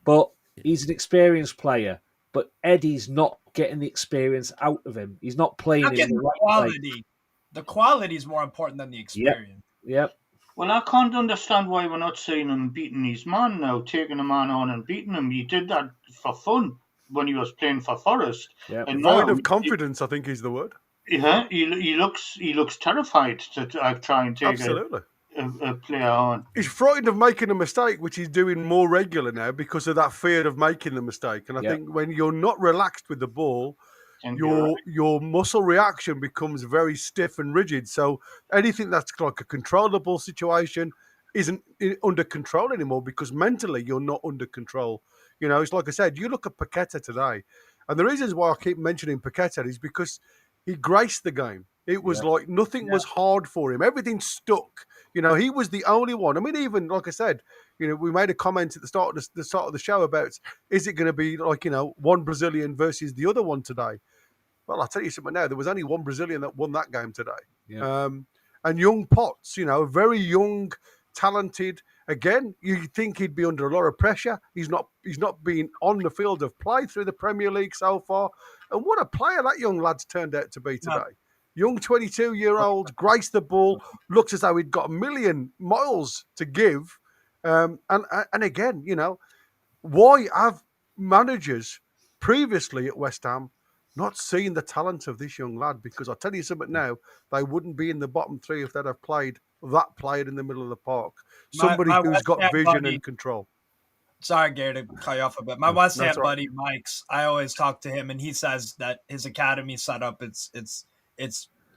But he's an experienced player. But Eddie's not getting the experience out of him. He's not playing Not in getting the the right quality. place. The quality is more important than the experience. Yep. Well, I can't understand why we're not seeing him beating his man now, taking a man on and beating him. He did that for fun when he was playing for Forest. Yep. And Void now, of confidence, I think is the word. yeah, he looks terrified to try and take Absolutely. a player on. He's frightened of making a mistake, which he's doing more regular now because of that fear of making the mistake. And I think when you're not relaxed with the ball, your muscle reaction becomes very stiff and rigid. So anything that's like a controllable situation isn't under control anymore because mentally you're not under control. You know, it's like I said, you look at Paqueta today, and the reasons why I keep mentioning Paqueta is because he graced the game. It was like nothing was hard for him. Everything stuck. You know, he was the only one. I mean, even like I said, you know, we made a comment at the start of the show about is it going to be like, you know, one Brazilian versus the other one today? Well, I'll tell you something now. There was only one Brazilian that won that game today. Yeah. And young Potts, you know, very young, talented. Again, you think he'd be under a lot of pressure. He's not been on the field of play through the Premier League so far. And what a player that young lad's turned out to be today. Young 22-year-old, graced the ball, looks as though he'd got a million miles to give. And again, you know, why have managers previously at West Ham not seen the talent of this young lad? Because I'll tell you something now, they wouldn't be in the bottom three if they'd have played that player in the middle of the park. Somebody who's got vision and control. Sorry, Gary, to cut you off a bit. My West Ham buddy, Mike's, I always talk to him, and he says that his academy setup, it's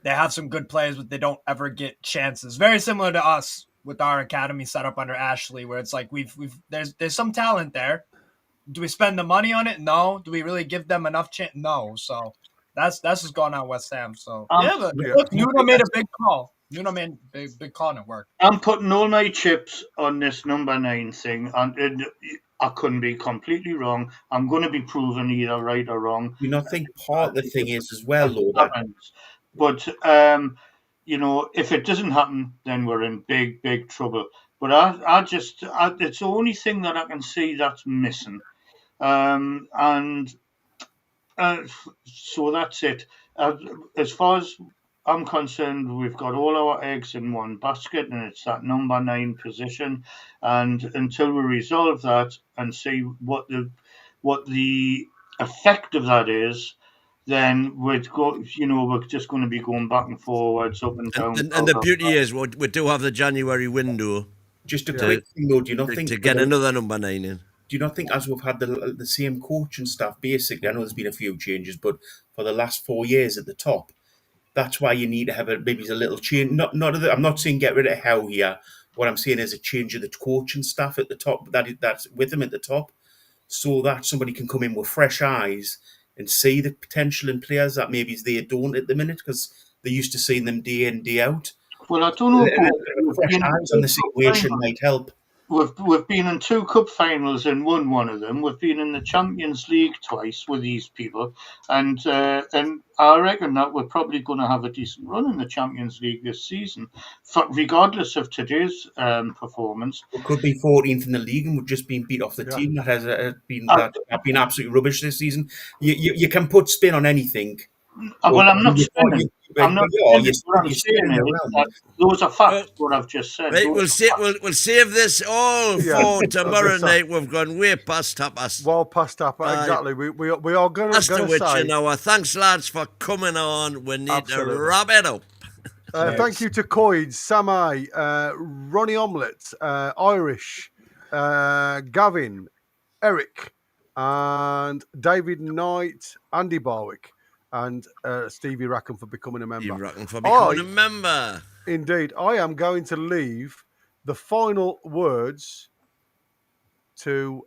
they have some good players, but they don't ever get chances. Very similar to us with our academy setup under Ashley, where it's like there's some talent there. Do we spend the money on it? No. Do we really give them enough chance? No. So that's what's going on at West Ham. So look, Nuno made a big call. Nuno made a big call and it worked. I'm putting all my chips on this number 9 thing, and I couldn't be completely wrong. I'm going to be proven either right or wrong. You know, I think part of the thing is as well, though, but you know, if it doesn't happen, then we're in big trouble. But it's the only thing that I can see that's missing, and so that's it. As far as I'm concerned, we've got all our eggs in one basket, and it's that number 9 position. And until we resolve that and see what the effect of that is, then we're just going to be going back and forwards, up and down. And the beauty is, we do have the January window. Just a quick thing, though. Do you not think to get another number 9 in? Do you not think, as we've had the same coach and staff, basically, I know there's been a few changes, but for the last 4 years at the top, that's why you need to have maybe a little change. I'm not saying get rid of Howe here. What I'm saying is a change of the coaching staff at the top. That's with him at the top, so that somebody can come in with fresh eyes and see the potential in players that maybe they don't at the minute because they're used to seeing them day in, day out. Well, I don't know. Fresh eyes on the situation might help. We've been in 2 cup finals and won one of them. We've been in the Champions League twice with these people, and I reckon that we're probably going to have a decent run in the Champions League this season, regardless of today's performance. We could be 14th in the league, and we've just been beat off the team that has been absolutely rubbish this season. You can put spin on anything. Well, I'm not spinning. Those are facts. What I've just said. Right, we'll save this all for tomorrow night. We've gone way past tapas. Well past tapas, exactly. We are going to say. Thanks, lads, for coming on. We need to wrap it up. Thank you to Coid, Samai, Ronnie Omelette, Irish, Gavin, Eric, and David Knight, Andy Barwick. And Stevie Rackham for becoming a member. Stevie Rackham for becoming a member. Indeed. I am going to leave the final words to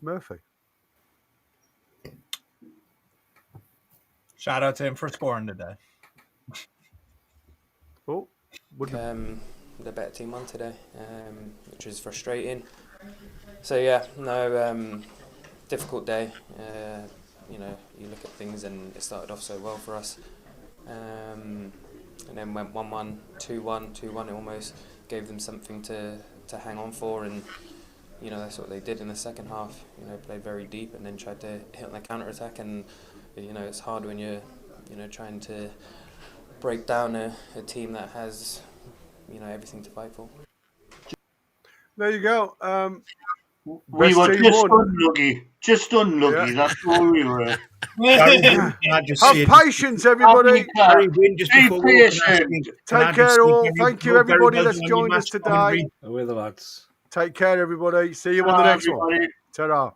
Murphy. Shout out to him for scoring today. Oh, the better team won today, which is frustrating. So yeah, difficult day. You look at things and it started off so well for us, and then went 1-1, 2-1, 2-1. It almost gave them something to hang on for, and you know, that's what they did in the second half. You know, played very deep and then tried to hit on the counter attack. And you know, it's hard when you're, you know, trying to break down a team that has, you know, everything to fight for. There you go. We were just unlucky. Yeah. That's all we were. Have patience, everybody. Be patient. Take care, all. Thank you, everybody that's joined us today. We're the lads. Take care, everybody. See you on the next one. Ta-ra.